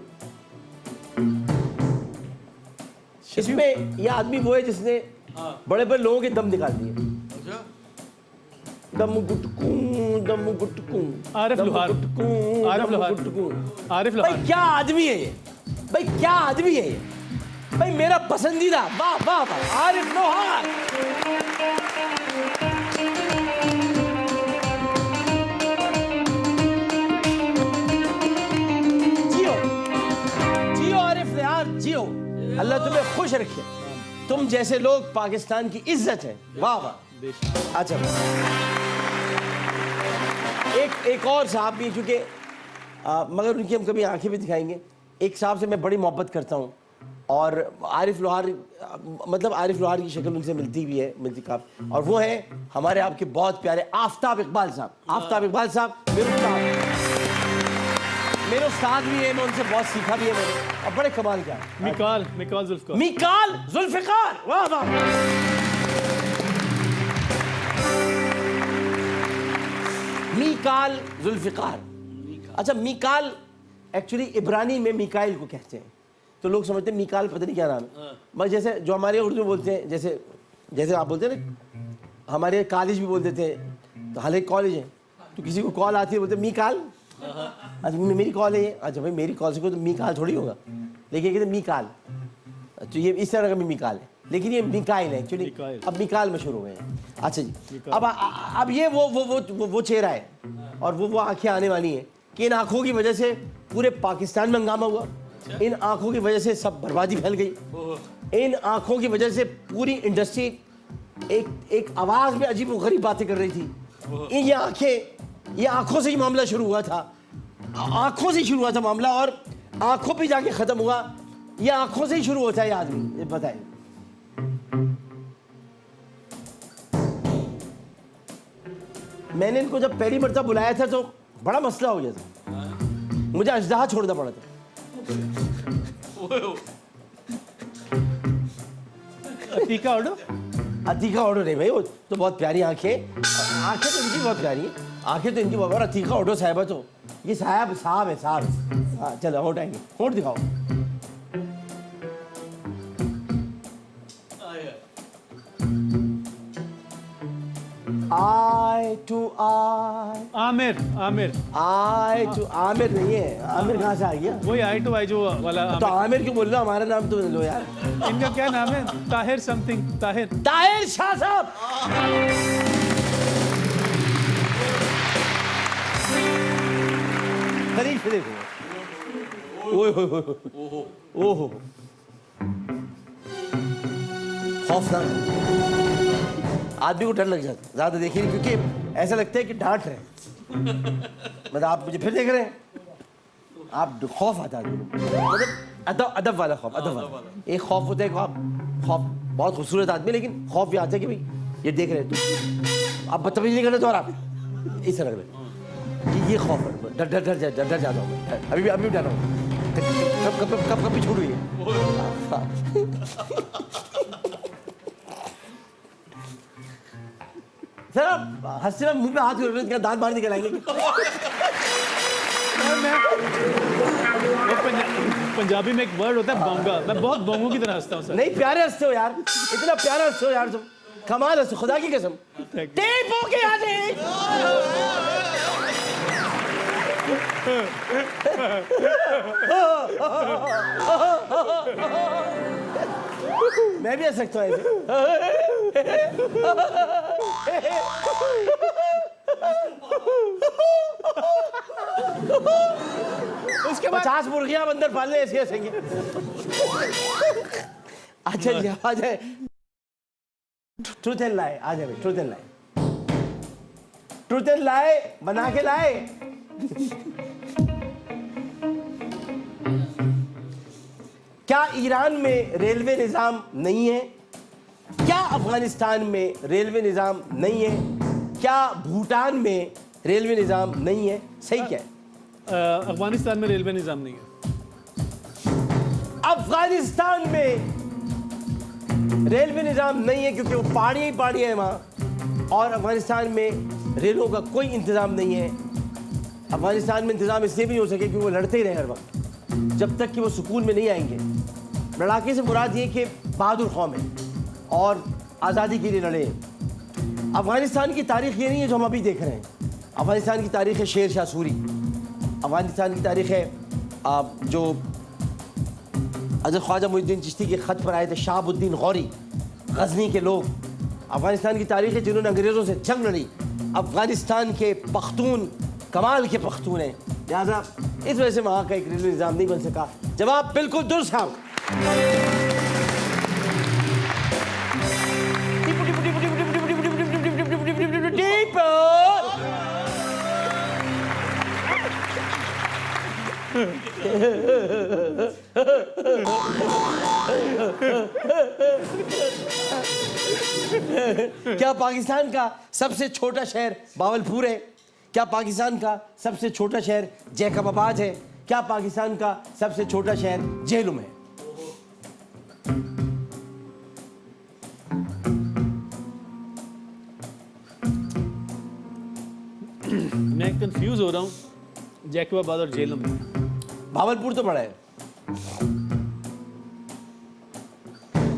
इसमें ये आदमी वो है जिसने बड़े बड़े लोगों के दम निकाल दिए। अच्छा, दम गुटकू, दम गुटकू, आरिफ लोहार। आरिफ लोहार। आरिफ भाई लोहार। क्या आदमी है ये, भाई क्या आदमी है ये, भाई मेरा पसंदीदा। वाह वाह वाह, आरिफ लोहार। जियो जियो आरिफ लोहार, जियो। अल्लाह तुम्हें खुश रखे, तुम जैसे लोग पाकिस्तान की इज्जत है। वाह वाह। अच्छा एक और साहब भी, क्योंकि मगर उनकी हम कभी आंखें भी दिखाएंगे। एक साहब से मैं बड़ी मोहब्बत करता हूँ, और आरिफ लोहार, मतलब आरिफ लोहार की शक्ल उनसे मिलती भी है, मिलती काफ़ी। और वो है हमारे आपके बहुत प्यारे आफ्ताब इकबाल साहब। आफ्ताब इकबाल साहब मेरे उस्ताद भी है, मैं उनसे बहुत सीखा भी है मैंने, और बड़े कमाल का है। मिकाल जुल्फकार। मिकाल जुल्फिकार, वाह वाह। मिकाल जुल्फिकार। अच्छा मिकाल एक्चुअली इब्रानी में मिकाइल को कहते हैं, तो लोग समझते हैं मिकाल पता नहीं क्या नाम है। बस जैसे जो हमारे उर्दू में बोलते हैं, जैसे आप बोलते हैं ना, हमारे कॉलेज भी बोल देते हैं, तो हालांकि कॉलेज है तो किसी को कॉल आती है बोलते मिकाल। अच्छा मेरी कॉल है ये, अच्छा भाई मेरी कॉल से कोई तो मिकाल थोड़ी होगा, लेकिन कहते मिकाल, तो ये इस तरह का भी मिकाल है, लेकिन ये मिकाइल है एक्चुअली। अब मिकाल मशहूर हो गए हैं। अच्छा जी, अब ये वो चेहरा है, और वो आंखें आने वाली हैं कि इन आंखों की वजह से पूरे पाकिस्तान में हंगामा हुआ, इन आंखों की वजह से सब बर्बादी फैल गई, इन आंखों की वजह से पूरी इंडस्ट्री एक आवाज़ में अजीब व गरीब बातें कर रही थी। ये आंखों से ही मामला शुरू हुआ था, आंखों से ही शुरू हुआ था मामला, और आंखों पे जाके ख़त्म हुआ। ये आंखों से ही शुरू होता है ये आदमी, ये बताए। मैंने इनको जब पहली मरतबा बुलाया था तो बड़ा मसला हो गया था, मुझे अजदहा छोड़ना पड़ा था। अतीका ऑर्डर? अतीका ऑर्डर नहीं भाई, वो तो बहुत प्यारी आंखें तो इनकी बहुत प्यारी है, आंखें तो इनकी बहुत। और अतीका ऑर्डर साहिबा तो ये साहब है। हाँ चलो होट आएंगे, होट दिखाओ। Eye to eye, Aamir. Eye to Aamir नहीं है, आमिर कहाँ से आ गया? वही आई टू आई जो वाला। तो आमिर क्यों बोल रहा, हमारा नाम तो लो यार। इनका क्या नाम है? ताहिर समथिंग। ताहिर शाह साहब। करीब से देखो, ओहो खौफनाक, आदमी को डर लग जाता है ज्यादा देखिए, क्योंकि ऐसा लगता है कि डांट रहे हैं। मतलब आप मुझे फिर देख रहे हैं, आप खौफ आता है, मतलब अदब वाला खौफ, अदब वाला। एक खौफ होता है, खौफ बहुत खूबसूरत आदमी, लेकिन खौफ भी आता है कि भाई ये देख रहे हैं तो आप बदतमीजी नहीं करना, तो और आप इस तरह में ये खौफ है, डर जाता हूँ मैं, अभी भी डर रहा हूँ, कब भी छूट गई है। सर हंसते में मुंह पे हाथ कर रहे, दांत बाहर निकल आएंगे। पंजाबी में एक वर्ड होता है बोंगा, मैं बहुत बोंगों की तरह हंसता हूँ सर। नहीं प्यारे हंसते हो यार, इतना प्यारा हंसते हो यार तुम। कमाल है, खुदा की कसम। टेप हो के आ जाए। मैं भी आ सकता हूँ ऐसे। उसके बाद 50 मुर्गियां हम अंदर पालने ऐसे हंसेंगे। अच्छा जी आ जाए, ट्रूथ एंड लाई आ जाए, truth and lie, truth and lie बना के लाए। क्या ईरान में रेलवे निजाम नहीं है? क्या अफगानिस्तान में रेलवे निजाम नहीं है? क्या भूटान में रेलवे निजाम नहीं है? सही क्या है? अफगानिस्तान में रेलवे निज़ाम नहीं है। अफगानिस्तान में रेलवे निजाम नहीं है क्योंकि वो पहाड़ी ही पहाड़ी है वहाँ, और अफगानिस्तान में रेलों का कोई इंतज़ाम नहीं है। अफगानिस्तान में इंतज़ाम इसलिए भी नहीं हो सके क्योंकि वो लड़ते ही रहे हर वक्त, जब तक कि वो सुकून में नहीं आएंगे। लड़ाके से मुराद ये कि बहादुर कौम है और आज़ादी के लिए लड़े। अफगानिस्तान की तारीख़ ये नहीं है जो हम अभी देख रहे हैं। अफगानिस्तान की तारीख़ है शेर शाह सूरी, अफगानिस्तान की तारीख़ है जो हज़रत ख्वाजा मुइनुद्दीन चिश्ती के ख़त पर आए थे शहाबुद्दीन गौरी, गज़नी के लोग। अफगानिस्तान की तारीख़ है जिन्होंने अंग्रेज़ों से जंग लड़ी। अफगानिस्तान के पख्तून कमाल के पख्तून हैं, लिहाजा इस वजह से वहाँ का एक रेलवे निज़ाम नहीं बन सका। जवाब बिल्कुल दुरुस्त है। क्या पाकिस्तान का सबसे छोटा शहर बावलपुर है? क्या पाकिस्तान का सबसे छोटा शहर जैकबाबाद है? क्या पाकिस्तान का सबसे छोटा शहर झेलुम है? मैं कंफ्यूज हो रहा हूँ जैकबाबाद और झेलम में। भावलपुर तो बड़ा है।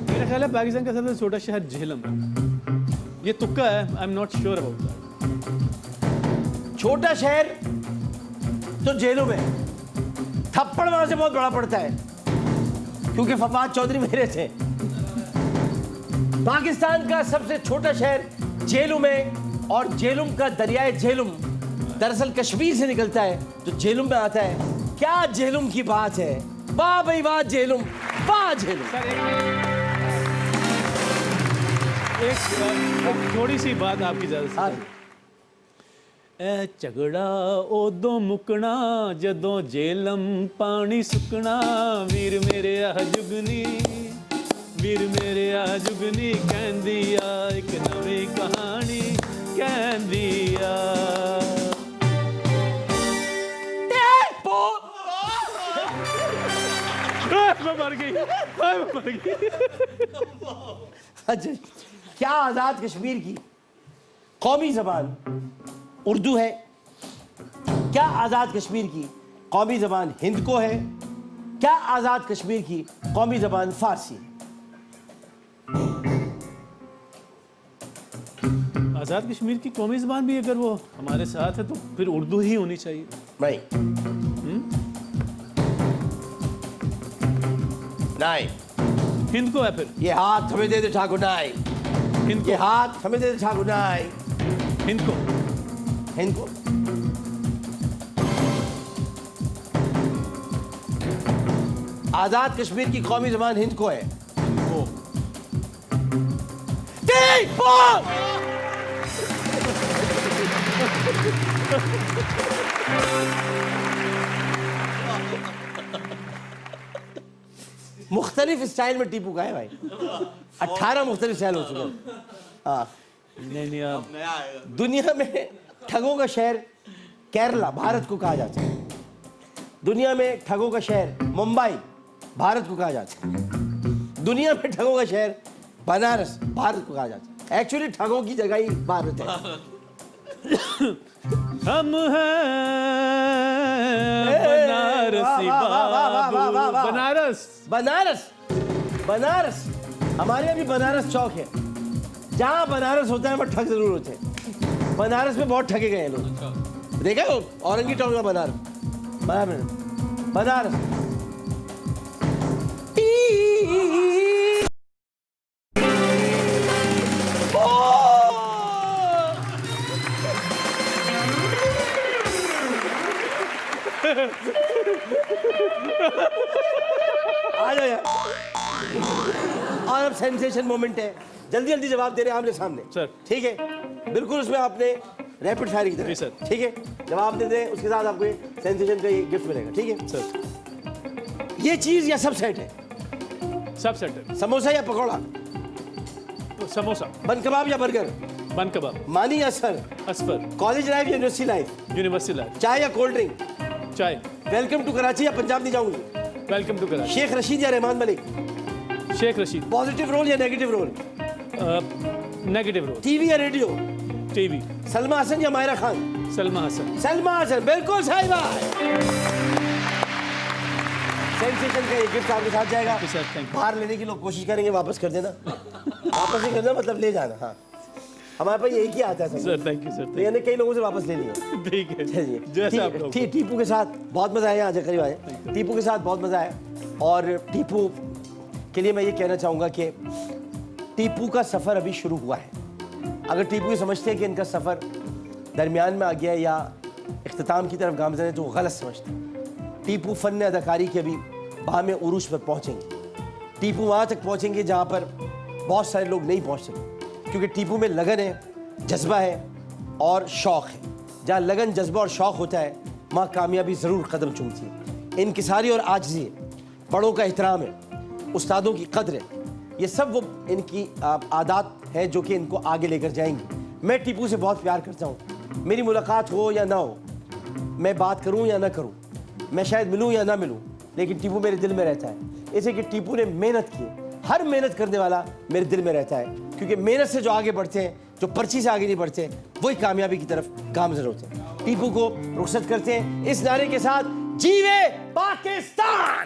मेरा ख्याल है पाकिस्तान का सबसे छोटा शहर झेलम है। ये तुक्का है, I am not sure about that. छोटा शहर तो झेलुम है, थप्पड़ वहां से बहुत बड़ा पड़ता है क्योंकि फवाद चौधरी मेरे थे। पाकिस्तान का सबसे छोटा शहर झेलुम है और झेलुम का दरियाए झेलुम दरअसल कश्मीर से निकलता है जो झेलुम में आता है। क्या झेलुम की बात है, वाह भाई वाह झेलुम, वाह झेलुम। एक थोड़ी सी बात आपकी इजाज़त से। ए झगड़ा उदों मुकना जदों झेलम पानी सुकना, वीर मेरे आ जुगनी, वीर मेरे आ जुगनी कहंदी आ एक नवी कहानी कहंदी आ। मैं मर गई। अच्छा, क्या आजाद कश्मीर की कौमी जबान उर्दू है? क्या आजाद कश्मीर की कौमी जबान हिंद को है? क्या आजाद कश्मीर की कौमी जबान फारसी है? आज़ाद कश्मीर की कौमी ज़बान भी अगर वो हमारे साथ है तो फिर उर्दू ही होनी चाहिए। नहीं, नहीं, हिंद को है फिर। ये हाथ हमें दे दे ठाकुर नाई, हिंद ये को, हाथ हमें दे दे ठाकुर नाई। हिंद को, हिंद को आजाद कश्मीर की कौमी जबान हिंद को है। वो मुख्तलिफ स्टाइल में टीपू का है भाई, 18 मुख्तलिफ स्टाइल हो चुके हैं। हाँ, नहीं आप नया आएगा। दुनिया में ठगों का शहर केरला भारत को कहा जाता है। दुनिया में ठगों का शहर मुंबई भारत को कहा जाता है। दुनिया में ठगों का शहर बनारस भारत को कहा जाता है। एक्चुअली ठगों की जगह ही भारत है। हम हैं बनारसी बाबू। बनारस, बनारस, बनारस हमारे यहाँ भी बनारस चौक है जहाँ बनारस होता है वहाँ ठग जरूर होते हैं। बनारस में बहुत ठगे गए हैं लोग। देखा हो औरंगी टाउन का बनारस, बनारस आ जाओ यार। और अब सेंसेशन मोमेंट है, जल्दी जल्दी जवाब दे रहे हैं आमने सामने। सर। ठीक है, बिल्कुल उसमें आपने रैपिड फायर की तरह। जी सर। ठीक है, जवाब दे दें, उसके साथ आपको सेंसेशन का गिफ्ट मिलेगा। ठीक है सर। ये चीज या सब सेट है? सब सेट है। समोसा या पकौड़ा? समोसा। बन कबाब या बर्गर? बन कबाब। मानी या सर? असफर। कॉलेज लाइफ या यूनिवर्सिटी लाइफ? University life. चाय या कोल्ड ड्रिंक? चाय। वेलकम टू कराची या पंजाब नहीं जाऊंगी? Welcome to Karachi. शेख रशीद या रहमान मलिक? शेख रशीद। पॉजिटिव रोल या negative role? Negative role. TV या रेडियो? टीवी। सलमा हसन या मायरा खान? सलमा हसन। सलमा हसन, बिल्कुल सही बात। सेंसेशन का ये गिफ्ट आपके साथ जाएगा। Sir thank you. बाहर लेने की लोग कोशिश करेंगे, वापस कर देना। वापस नहीं करना मतलब ले जाना। हाँ, हमारे पास यही की आता है सर थैंक यू सर। तो यानी कई लोगों से वापस ले लिया। ठीक है। चलिए, जैसा आप लोग। ठीक, टीपू के साथ बहुत मजा आया। आजा करीब आए। टीपू के साथ बहुत मजा आया। और टीपू के लिए मैं ये कहना चाहूँगा कि टीपू का सफ़र अभी शुरू हुआ है। अगर टीपू ये समझते हैं कि इनका सफ़र दरमियान में आ गया है या इख्तिताम की तरफ गामज़न है तो वो गलत समझते हैं। टीपू फ़न अदाकारी के अभी बाम उरूज पर पहुँचेंगे। टीपू वहाँ तक पहुँचेंगे जहाँ पर बहुत सारे लोग नहीं पहुँच सके, क्योंकि टीपू में लगन है, जज्बा है और शौक़ है। जहाँ लगन, जज्बा और शौक़ होता है वहाँ कामयाबी ज़रूर कदम चूमती है। इनकिसारी और आजिज़ी है, बड़ों का एहतराम है, उस्तादों की कद्र है। ये सब वो इनकी आदत है जो कि इनको आगे लेकर जाएंगी। मैं टीपू से बहुत प्यार करता हूँ। मेरी मुलाकात हो या ना हो, मैं बात करूँ या ना करूँ, मैं शायद मिलूँ या ना मिलूँ, लेकिन टीपू मेरे दिल में रहता है। इसे कि टीपू ने मेहनत की, हर मेहनत करने वाला मेरे दिल में रहता है, क्योंकि मेहनत से जो आगे बढ़ते हैं, जो पर्ची से आगे नहीं बढ़ते, वही कामयाबी की तरफ गामज़न होते हैं। टीपू को रुखसत करते हैं इस नारे के साथ, जीवे पाकिस्तान।